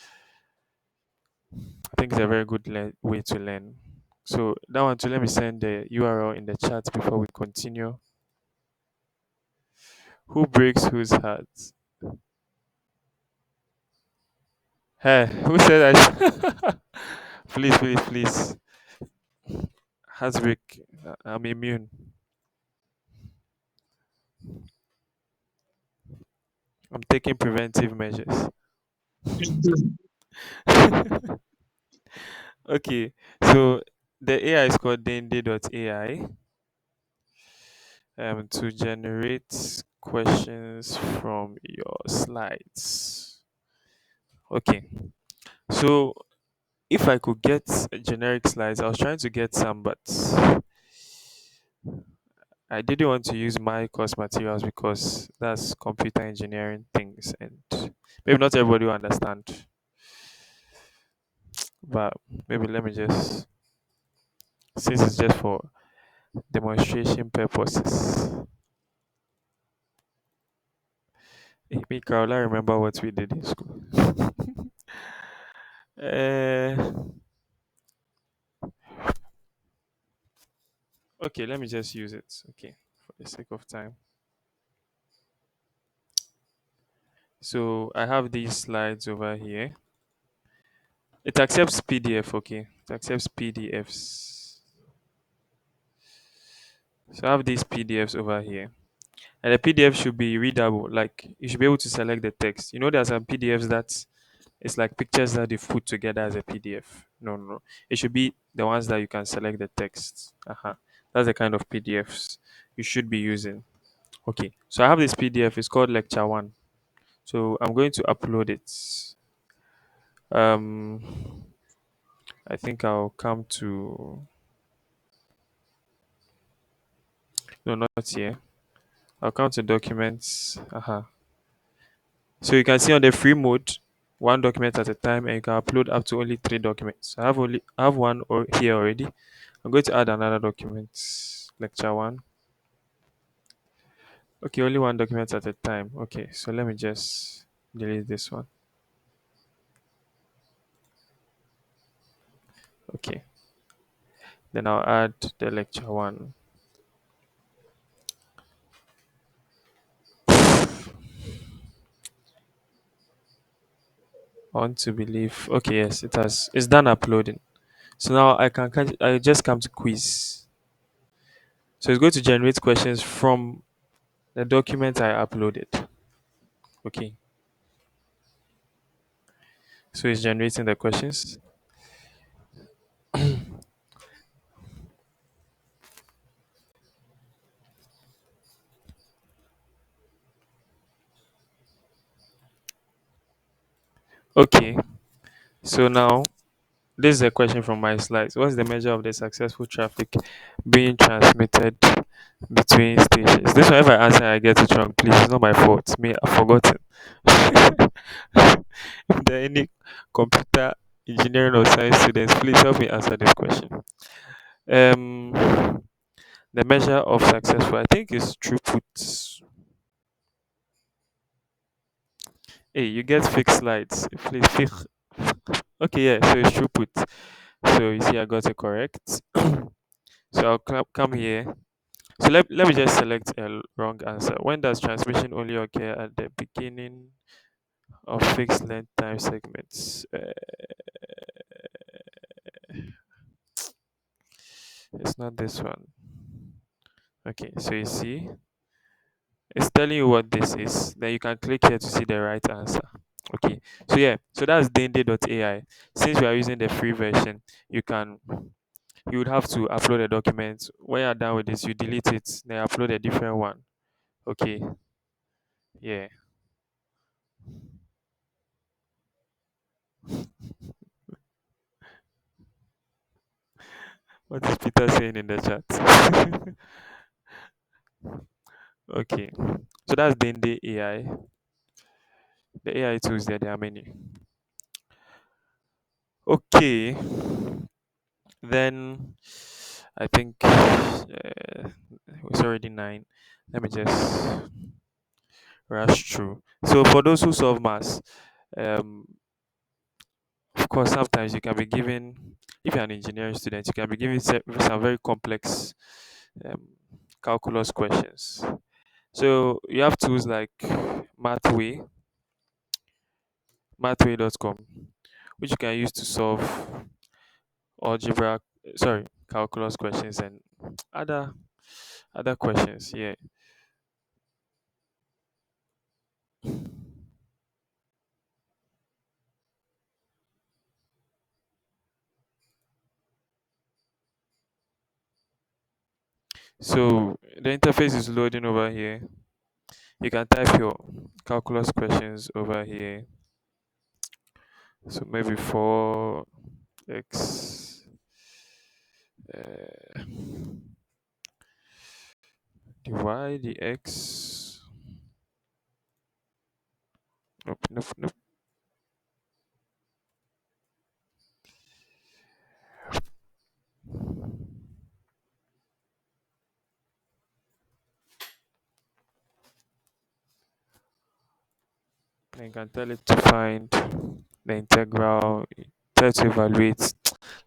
I think it's a very good way to learn. So that one too, let me send the URL in the chat before we continue. Who breaks whose heart? Hey, who said I? Please, please, please. Heartbreak. I'm immune. I'm taking preventive measures. Okay, so the AI is called Dende.ai to generate questions from your slides. Okay, so if I could get generic slides, I was trying to get some, but I didn't want to use my course materials because that's computer engineering things, and maybe not everybody will understand. But maybe let me just, since it's just for demonstration purposes. Hey, Mika, will I remember what we did in school? uh, okay, let me just use it. Okay, for the sake of time. So I have these slides over here. It accepts PDF, okay. It accepts PDFs. So I have these PDFs over here. And the PDF should be readable. Like you should be able to select the text. You know, there are some PDFs that it's like pictures that they put together as a PDF. No, no, no. It should be the ones that you can select the text. That's the kind of PDFs you should be using. Okay. So I have this PDF. It's called Lecture One. So I'm going to upload it. Um, I think I'll come to no, not here. I'll come to documents. So you can see on the free mode, one document at a time, and you can upload up to only 3 documents. I have one here already. I'm going to add another document. Lecture one. Okay, only one document at a time. Okay, so let me just delete this one. Okay, then I'll add the lecture one. I want to believe. Okay, yes, it has. It's done uploading. So now I just come to quiz. So it's going to generate questions from the document I uploaded. Okay. So it's generating the questions. Okay. So now this is a question from my slides. What's the measure of the successful traffic being transmitted between stations? This one, if I answer, I get it wrong. Please, it's not my fault. Me, I've forgotten. If there are any computer engineering or science students, please help me answer this question. Um, the measure of successful, I think, is throughput. Hey, you get fixed slides. Please fix. Okay, yeah, so it's throughput. So you see I got it correct. So I'll come here. So let me just select a wrong answer. When does transmission only occur at the beginning of fixed length time segments? It's not this one. Okay, so you see, it's telling you what this is. Then you can click here to see the right answer. Okay, so yeah, so that's dende.ai. Since we are using the free version, you would have to upload a document. When you're done with this, you delete it, then upload a different one. Okay, yeah. What is Peter saying in the chat? Okay, so that's Dende AI. The AI tools there are many. Okay, then I think it's already 9. Let me just rush through. So for those who solve maths, um, of course, sometimes you can be given, if you're an engineering student, you can be given some very complex um, calculus questions. So you have tools like Mathway, mathway.com, which you can use to solve algebra, sorry, calculus questions and other other questions. Yeah. So the interface is loading over here. You can type your calculus questions over here. So maybe 4x uh, dy dx. Nope, nope, nope. And you can tell it to find the integral, try to evaluate.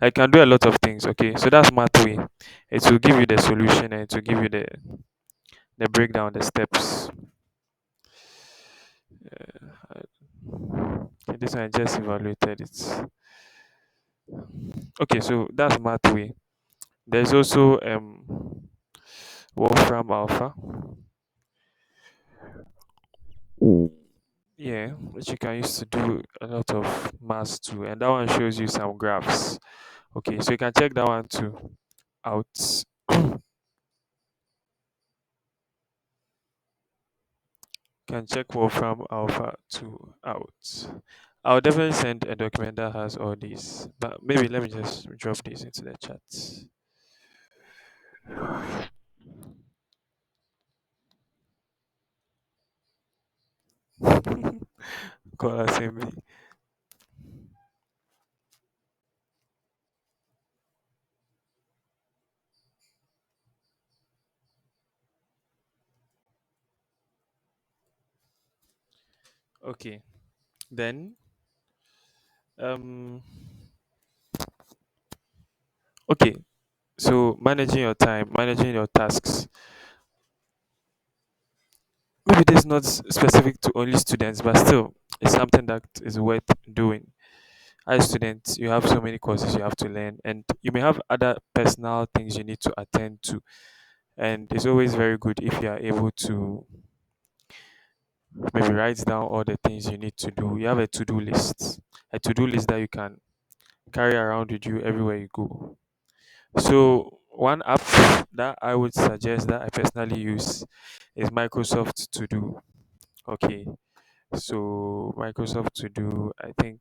I can do a lot of things. Okay, so that's Mathway. It will give you the solution and it will give you the breakdown, the steps. Okay, this one I just evaluated it. Okay, so that's Mathway. There's also Wolfram Alpha. Yeah, which you can use to do a lot of maths too, and that one shows you some graphs. Okay, so you can check that one too out. Can check Wolfram Alpha 2 out. I'll definitely send a document that has all these, but maybe let me just drop these into the chat. Call assembly. Okay, then um, okay. So managing your time, managing your tasks. Maybe this is not specific to only students, but still, it's something that is worth doing. As students, you have so many courses you have to learn, and you may have other personal things you need to attend to. And it's always very good if you are able to maybe write down all the things you need to do. You have a to do list that you can carry around with you everywhere you go. So, one app that I would suggest that I personally use is Microsoft To Do. Okay, so Microsoft To Do, I think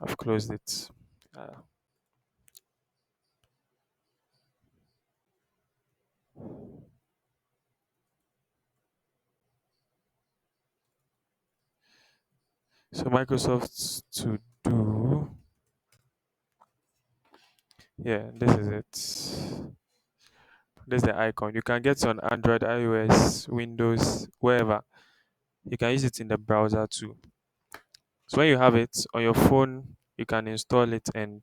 I've closed it. Uh, so Microsoft To Do, yeah, this is it. This is the icon. You can get it on Android, iOS, Windows, wherever. You can use it in the browser too. So when you have it on your phone, you can install it, and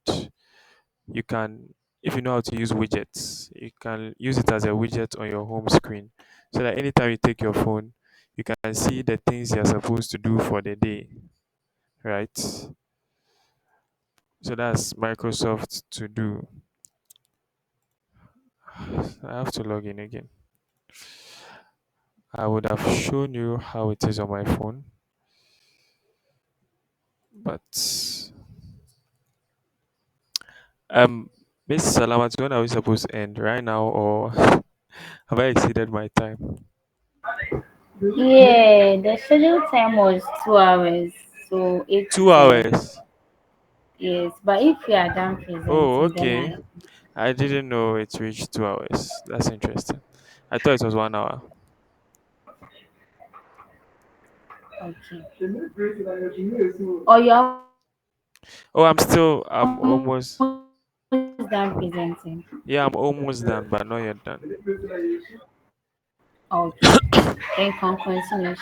you can, if you know how to use widgets, you can use it as a widget on your home screen. So that anytime you take your phone, you can see the things you're supposed to do for the day, right? So that's Microsoft To Do. I have to log in again. I would have shown you how it is on my phone, but um, Miss Salamat, when are we supposed to end? Right now, or have I exceeded my time? Yeah, the scheduled time was 2 hours, so 8 Two to hours. yes. But if you are done Oh, presenting, then okay. I didn't know it reached 2 hours. That's interesting. I thought it was 1 hour. okay. Or you are Oh, I'm almost almost, done presenting. yeah, I'm almost done, but not yet done. Okay. Then continuation.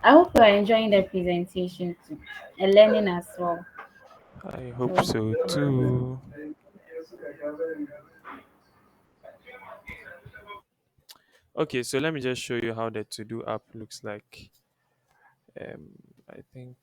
I hope you are enjoying the presentation too and learning as well. I hope So so too. Okay, so let me just show you how the To Do app looks like. Um, I think,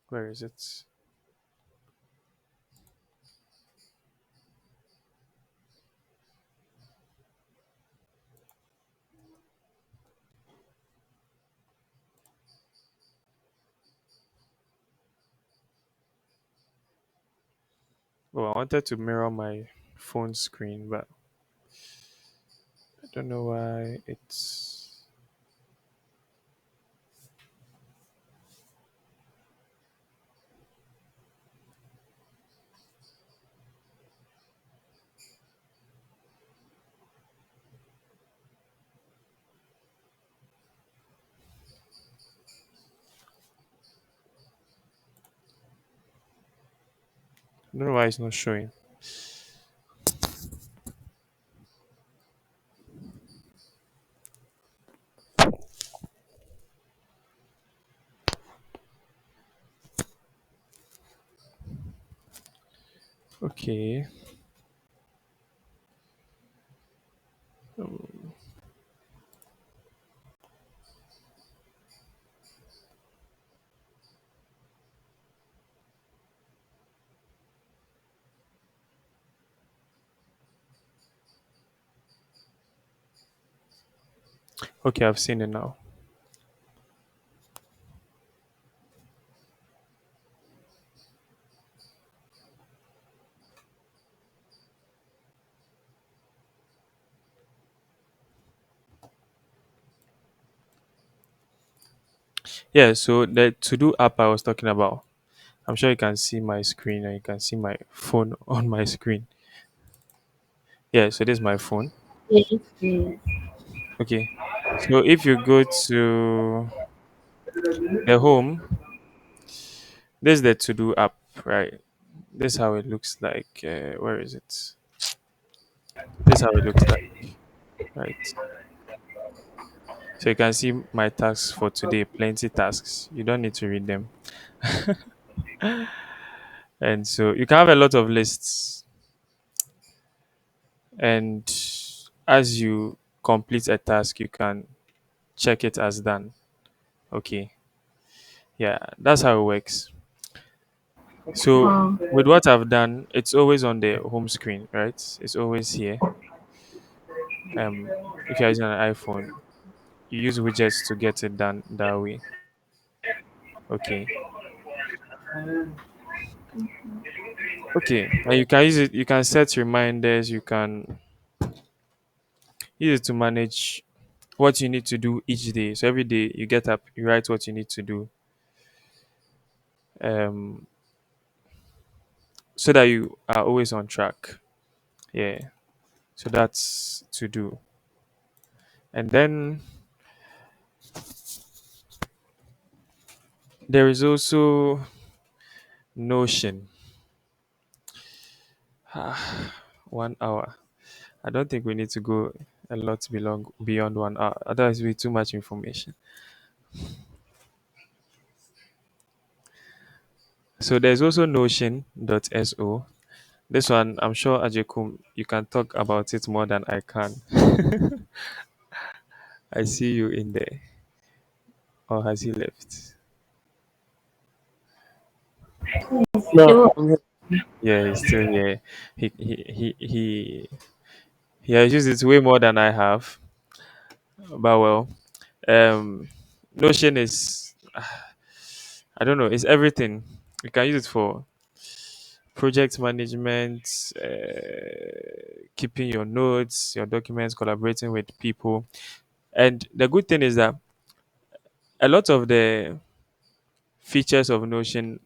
where is it? Oh, I wanted to mirror my phone screen, but I don't know why it's. I don't know why it's not showing. Okay. Okay, I've seen it now. Yeah, so the To Do app I was talking about, I'm sure you can see my screen and you can see my phone on my screen. Yeah, so this is my phone. yes, yes. Okay. So if you go to the home, this is the To Do app, right? This is how it looks like. Where is it? This is how it looks like, right? So you can see my tasks for today, plenty tasks. You don't need to read them. And so you can have a lot of lists. And as you complete a task, you can check it as done. Okay. Yeah, that's how it works. So Um, with what I've done, it's always on the home screen, right? It's always here. If you're using an iPhone, you use widgets to get it done that way. Okay. Okay. And you can use it, you can set reminders, you can use it to manage what you need to do each day. So every day you get up, you write what you need to do. Um so that you are always on track. Yeah. So that's To Do. And then There is also Notion. 1 hour. I don't think we need to go a lot beyond 1 hour. Otherwise, it'll be too much information. So there's also Notion.so. This one, I'm sure Ajekum, you can talk about it more than I can. I see you in there. Or has he left? So Yeah, he's still here. He has used it way more than I have. But well, um, Notion is I don't know. It's everything. You can use it for project management, keeping your notes, your documents, collaborating with people. And the good thing is that a lot of the features of Notion,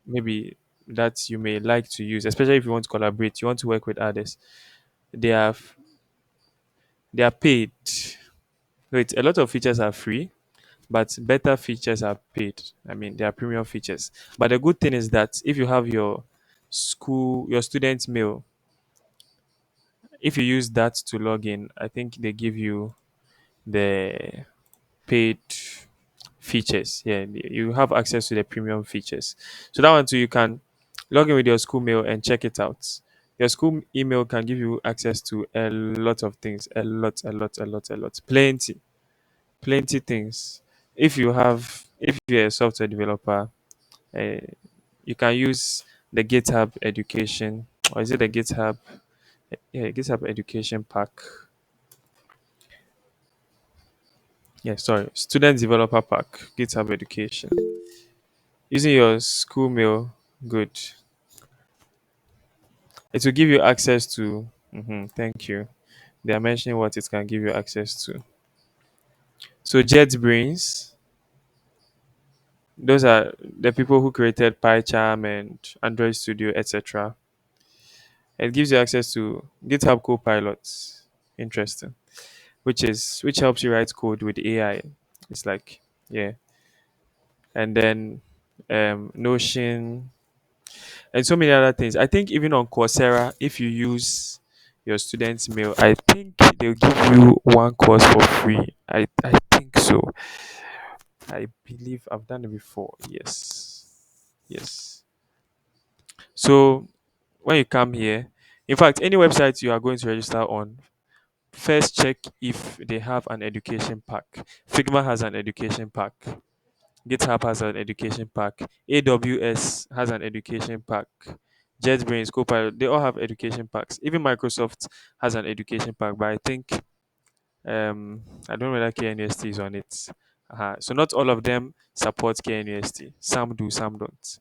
maybe that you may like to use, especially if you want to collaborate, you want to work with others, they are they are paid. Wait, a lot of features are free, but better features are paid. I mean, they are premium features. But the good thing is that if you have your student mail, if you use that to log in, I think they give you the paid features. Yeah, you have access to the premium features. So that one too, you can log in with your school mail and check it out. Your school email can give you access to a lot of things, a lot, plenty things. If you're a software developer, uh, you can use the GitHub education, or is it the GitHub? Yeah, GitHub education pack. Yeah, sorry, student developer pack, GitHub education. Using your school mail, good. It will give you access to. Thank you. They are mentioning what it can give you access to. So JetBrains, those are the people who created PyCharm and Android Studio, etc. It gives you access to GitHub Copilot. Interesting. Which helps you write code with AI. It's like, yeah. And then Notion and so many other things. I think even on Coursera, if you use your student's mail, I think they'll give you one course for free. I think so. I believe I've done it before. Yes. Yes. So when you come here, in fact, any website you are going to register on, first check if they have an education pack. Figma has an education pack. GitHub has an education pack. AWS has an education pack. JetBrains, Copilot, they all have education packs. Even Microsoft has an education pack, but I think I don't know whether KNUST is on it. So not all of them support KNUST. Some do, some don't.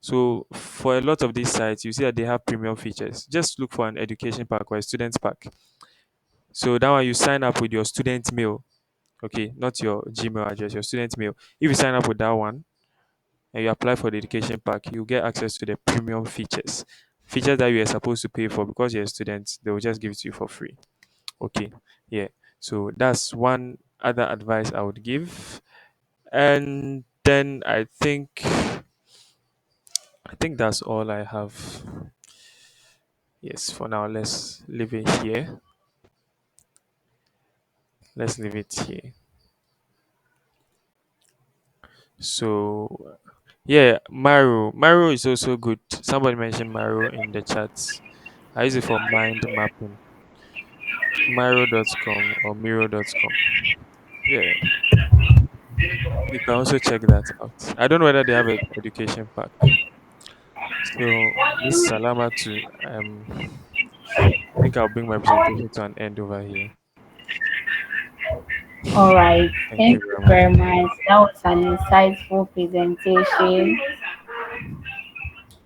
So for a lot of these sites, you see that they have premium features. Just look for an education pack or a student pack. So that one you sign up with your student mail. Okay, not your Gmail address, your student mail. If you sign up with that one, and you apply for the education pack, you get access to the premium features. Features that you are supposed to pay for because you're a student, they will just give it to you for free. Okay. Yeah. So that's one other advice I would give. And then I think that's all I have. Yes, for now let's leave it here. Let's leave it here. So yeah, Maru is also good. Somebody mentioned Maru in the chat. I use it for mind mapping. Miro.com or Miro.com. Yeah, you can also check that out. I don't know whether they have an education pack. So, Miss Salama, I think I'll bring my presentation to an end over here. all right, Thank thank you you very much. very much. That was an insightful presentation.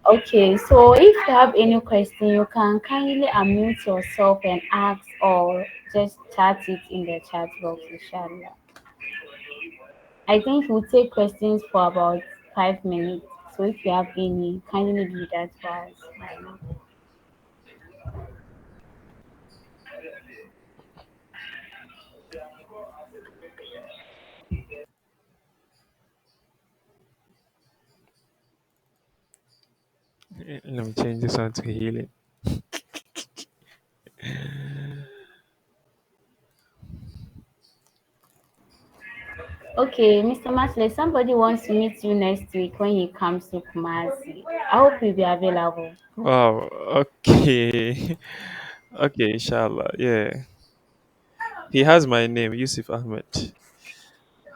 Okay, so if you have any question, you can kindly unmute yourself and ask, or just chat it in the chat box, inshallah. I think we'll take questions for about 5 minutes. So if you have any, kindly do that for us right now. Let me change this one to healing. Okay, Mr. Masley, somebody wants to meet you next week when he comes to Kumasi. I hope you'll be available. Wow. Okay. Okay, inshallah. Yeah. He has my name, Yusuf Ahmed.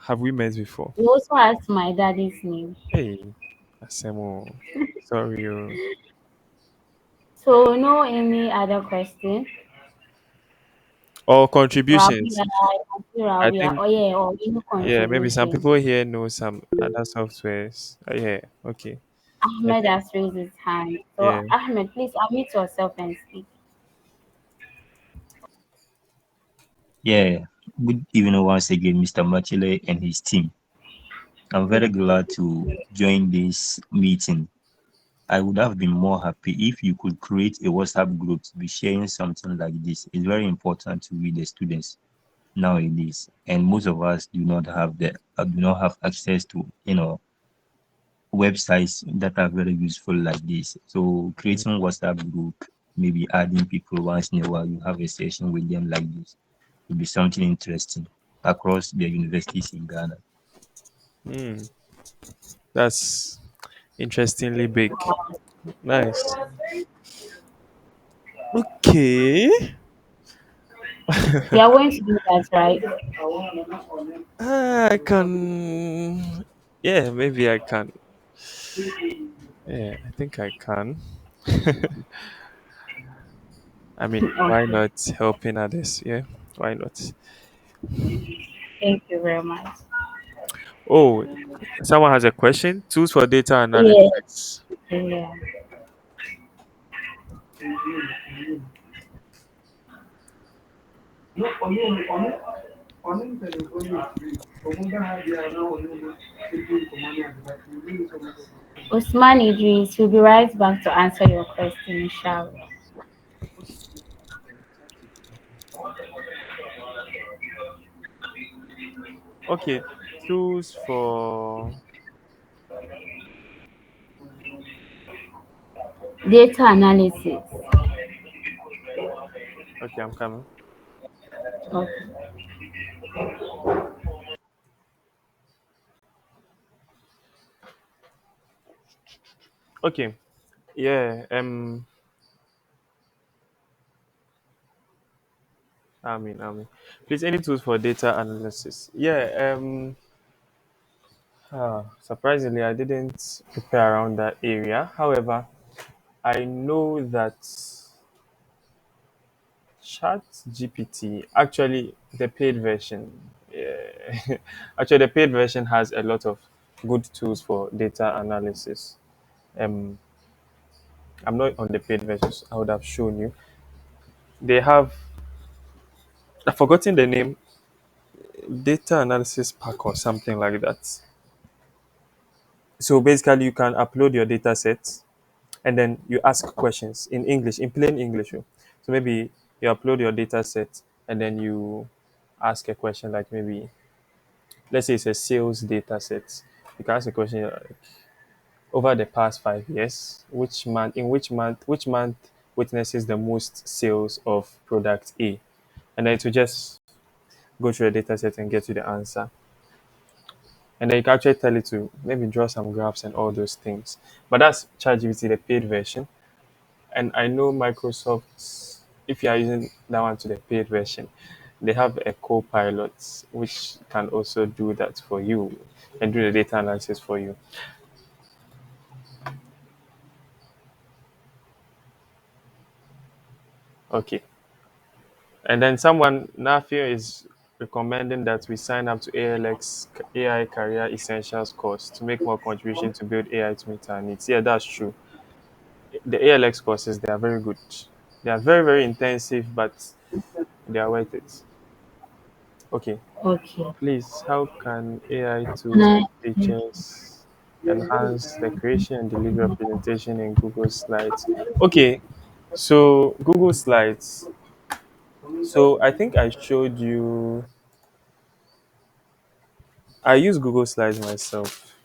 Have we met before? You also asked my daddy's name. Hey, Asemo. Sorry. Oh. So, no any other question? Or contributions. Rabia, I Rabia, think, oh yeah, or any yeah, maybe some contribution. people here know some other softwares. Yeah, okay. I Ahmed think, has raised his hand. So, yeah. Ahmed, please unmute yourself and speak. Yeah, good evening once again, Mr. Machile and his team. I'm very glad to join this meeting. I would have been more happy if you could create a WhatsApp group to be sharing something like this. It's very important to read the students nowadays, and most of us do not have access to websites that are very useful like this. So creating WhatsApp group, maybe adding people once in a while, you have a session with them like this will be something interesting across the universities in Ghana. Hmm. That's interestingly big. Nice. Okay. We are going to do that, right? I can. Yeah, maybe I can. Yeah, I think I can. I mean, why Okay. not helping others? Yeah, why not? Thank you very much. Oh, someone has a question. Tools for data Yeah. analytics. Yeah. Usman Idris will be right back to answer your question, inshallah. Okay, tools for. Data analysis. Okay, I'm coming. Okay. Okay, yeah. Please, any tools for data analysis? Yeah. Surprisingly, I didn't prepare around that area. However, I know that Chat GPT, actually, the paid version, yeah, actually, the paid version has a lot of good tools for data analysis. Um, I'm not on the paid versions. I would have shown you. They have, I've forgotten the name, data analysis pack or something like that. So basically, you can upload your data set and then you ask questions in English, in plain English. Oh. So maybe you upload your data set and then you ask a question like maybe, let's say it's a sales data set. You can ask a question like, over the past 5 years, which month witnesses the most sales of product A? And then it will just go through the data set and get you the answer. And then you can actually tell it to maybe draw some graphs and all those things. But that's ChatGPT, the paid version. And I know Microsoft, if you are using that one to the paid version, they have a co-pilot which can also do that for you and do the data analysis for you. Okay. And then someone, Nafio, is recommending that we sign up to ALX AI Career Essentials course to make more contribution to build AI to meet our needs. Yeah, that's true. The ALX courses, they are very good. They are very, very intensive, but they are worth it. Okay. Okay. Please, how can AI And tools and features enhance the creation and delivery of presentation in Google Slides? Okay, so Google Slides. So I think I showed you. I use Google Slides myself,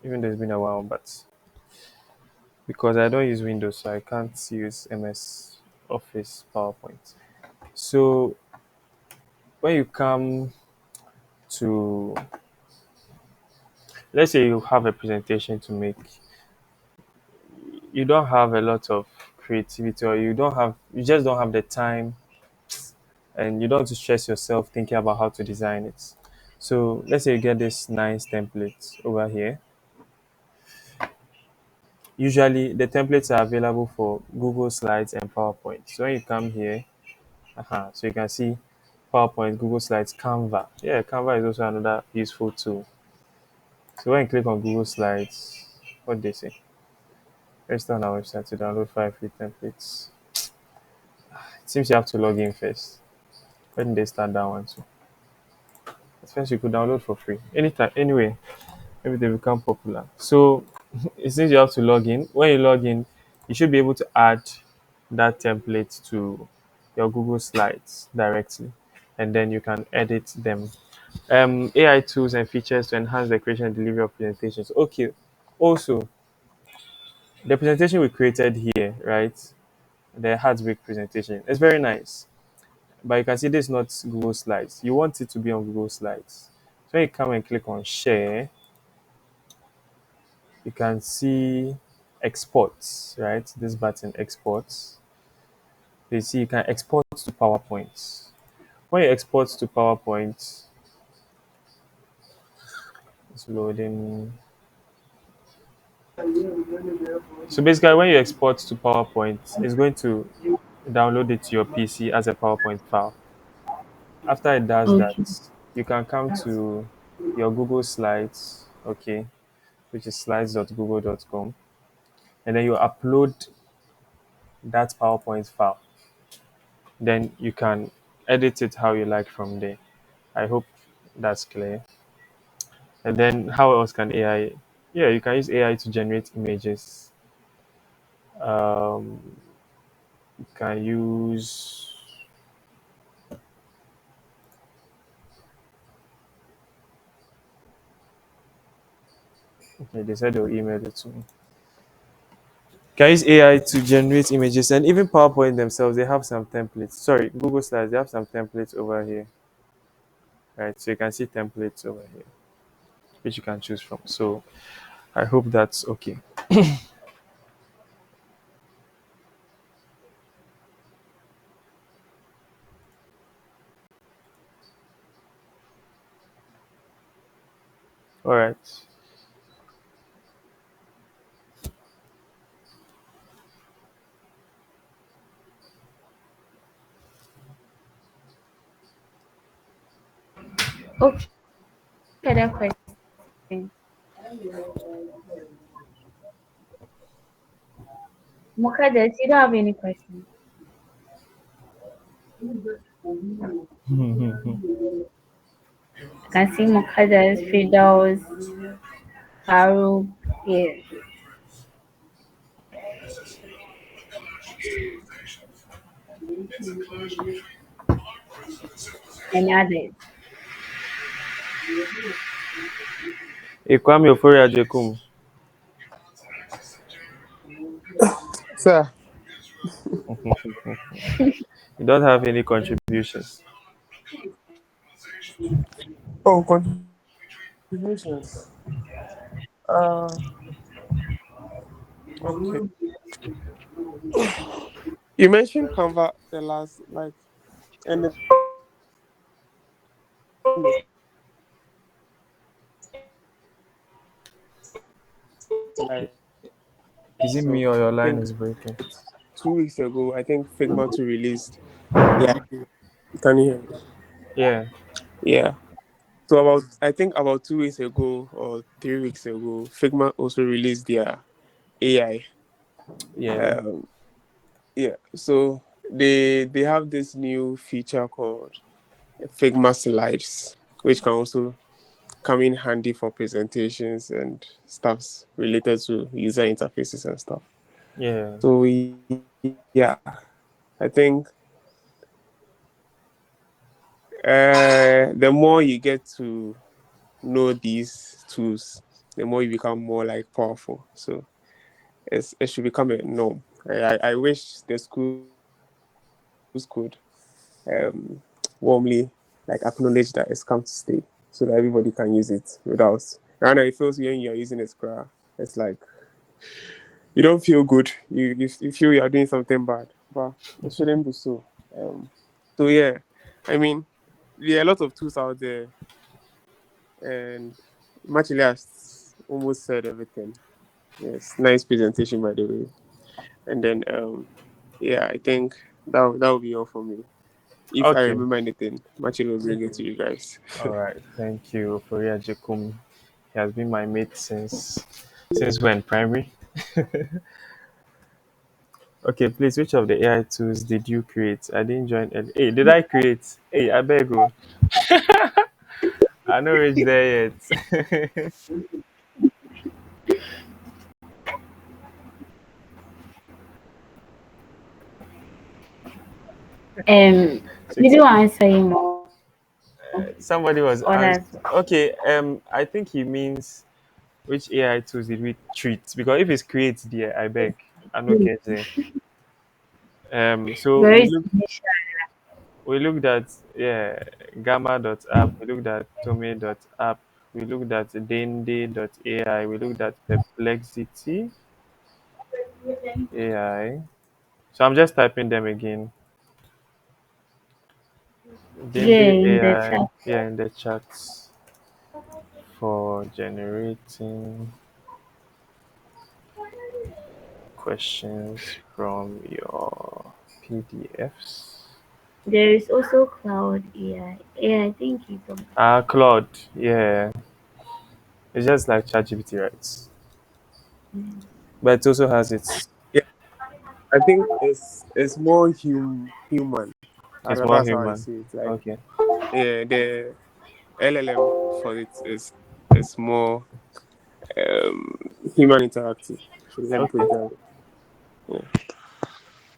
even though it's been a while. But because I don't use Windows, so I can't use MS Office PowerPoint. So when you come to, let's say you have a presentation to make, you don't have a lot of creativity, or you just don't have the time, and you don't want to stress yourself thinking about how to design it. So let's say you get this nice template over here. Usually the templates are available for Google Slides and PowerPoint. So when you come here, so you can see PowerPoint, Google Slides, Canva. Yeah, Canva is also another useful tool. So when you click on Google Slides, what they say? Register on our website to download 5 free templates. It seems you have to log in first. When they start that one too? At first you could download for free. Anytime, anyway, maybe they become popular. So it seems you have to log in. When you log in, you should be able to add that template to your Google Slides directly, and then you can edit them. AI tools and features to enhance the creation and delivery of presentations. Okay. Also, the presentation we created here, right? The Heartbreak presentation. It's very nice. But you can see this is not Google Slides. You want it to be on Google Slides. So when you come and click on share, you can see exports, right? This button exports. You see you can export to PowerPoint. When you export to PowerPoint, it's loading. So basically, when you export to PowerPoint, it's going to download it to your PC as a PowerPoint file. After it does that, Okay. you can come to your Google Slides, okay, which is slides.google.com, and then you upload that PowerPoint file. Then you can edit it how you like from there. I hope that's clear. And then how else can AI? Yeah, you can use AI to generate images. Um, you can use. Okay, they said they'll email it to me. Can use AI to generate images, and even PowerPoint themselves, they have some templates. Sorry, Google Slides, they have some templates over here, right? So you can see templates over here, which you can choose from. So I hope that's okay. All right. Okay, that question. Mukaddes, you don't have any questions. I can see Mukaddes, Fidaus, Farouk, yeah, and others. Kwame Ofori Ajekum, Sir, you don't have any contributions. oh, contributions. Uh, okay. You mentioned Canva the last, like, and it's like, Is it so me or your I line think is breaking? 2 weeks ago, I think Figma 2 released. Yeah, can you hear me? Yeah, Yeah. So I think about 2 weeks ago or 3 weeks ago, Figma also released their AI. yeah, Um, yeah. So they have this new feature called Figma Slides, which can also come in handy for presentations and stuffs related to user interfaces and stuff. yeah, So yeah, I think the more you get to know these tools, the more you become more like powerful. So it should become a norm. I wish the schools could warmly like acknowledge that it's come to stay so that everybody can use it without. I know it feels when you're using a scra, it's like you don't feel good. You feel you're doing something bad, but it shouldn't be so. Um, so yeah, I mean, there are a lot of tools out there, and Machile has almost said everything. Yes, nice presentation by the way. And then yeah, I think that will be all for me. If I Okay. remember anything, Machile will bring it to you guys. All right. Thank you, Foria Jekum. He has been my mate since when primary. Okay, please. Which of the AI tools did you create? I didn't join. Hey, did I create? Hey, I beg you. I not reached there yet. Did Six. you answer him or Somebody was others? asked. Okay. I think he means which AI tools did we treat? Because if it's create there, I beg. I no Hmm. get there. So Very we looked at gamma.app, we looked at tome.app, we looked at dende.ai, we looked at perplexity AI. So I'm just typing them again. Dende yeah in the AI, chat. yeah, in the chats for generating questions from your PDFs. There is also cloud AI. Yeah, I think it's a Claude, yeah, it's just like ChatGPT, right? But it also has its Yeah, I think it's more human. it's more That's how I human. see it. Like Okay. yeah, the LLM for it is more um, human interactive. So let me put it Okay. that way. Yeah.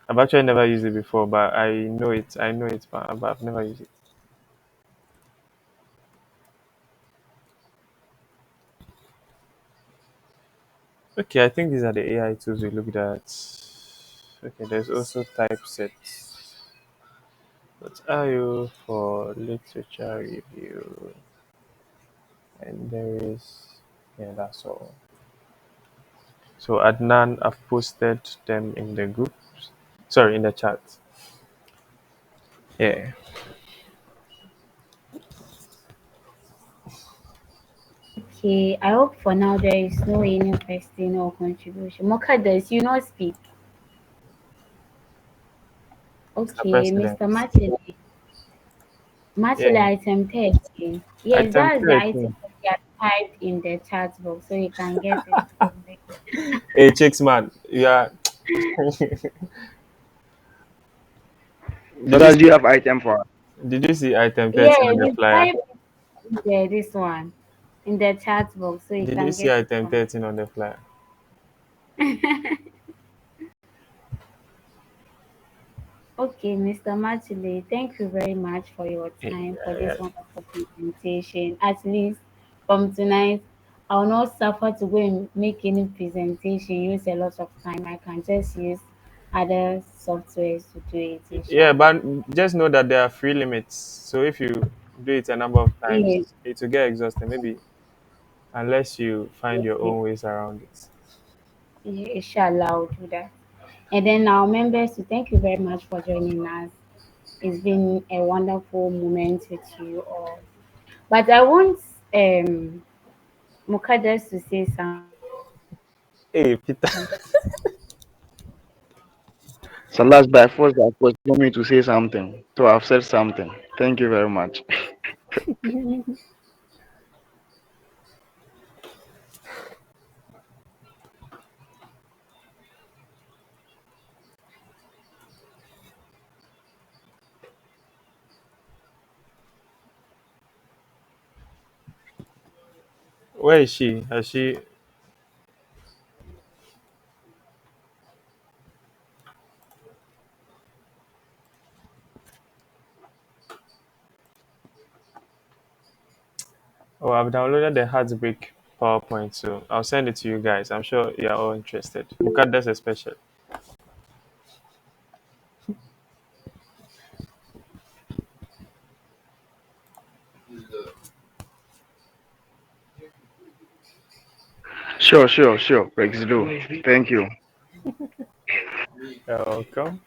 I've actually never used it before, but I know it. I know it, but I've never used it. Okay, I think these are the AI tools we looked at. Okay, there's also typesets. What are you for literature review? And there is, yeah, that's all. So Adnan, I've posted them in the group. Sorry, in the chat. Yeah. okay. I hope for now there is no any question or contribution. Mocha, does you not speak? Mr. Okay, President. Mr. Martin. Martin Yeah. item 13. Yes, Item that's the item 13. that you have typed in the chat box, so you can get it from there. Hey, Chicks man, yeah. So did you that see do you have item for us? Did you see item Yeah, 13 on the you flyer? type there this one in the chat box, so you Did you can see get it item from 13 on the flyer? Okay, Mr. Matile, thank you very much for your time for Yeah. this wonderful presentation. At least from tonight, I'll not suffer to go and make any presentation, use a lot of time. I can just use other softwares to do it, Yeah, inshallah. but just know that there are free limits. So if you do it a number of Yeah, times, it will get exhausted. Maybe unless you find your yeah, own ways around it. yeah, inshallah, I'll do that. And then our members, to thank you very much for joining us. It's been a wonderful moment with you all. But I want Mukadas to say something. Hey, Peter. So last by force, I was want me to say something. So I've said something. Thank you very much. Where is she? Has she? Oh, I've downloaded the Heartbreak. PowerPoint, so I'll send it to you guys. I'm sure you are all interested. Mukaddas especially. Sure, sure, sure. Please do. Thank you. You're welcome.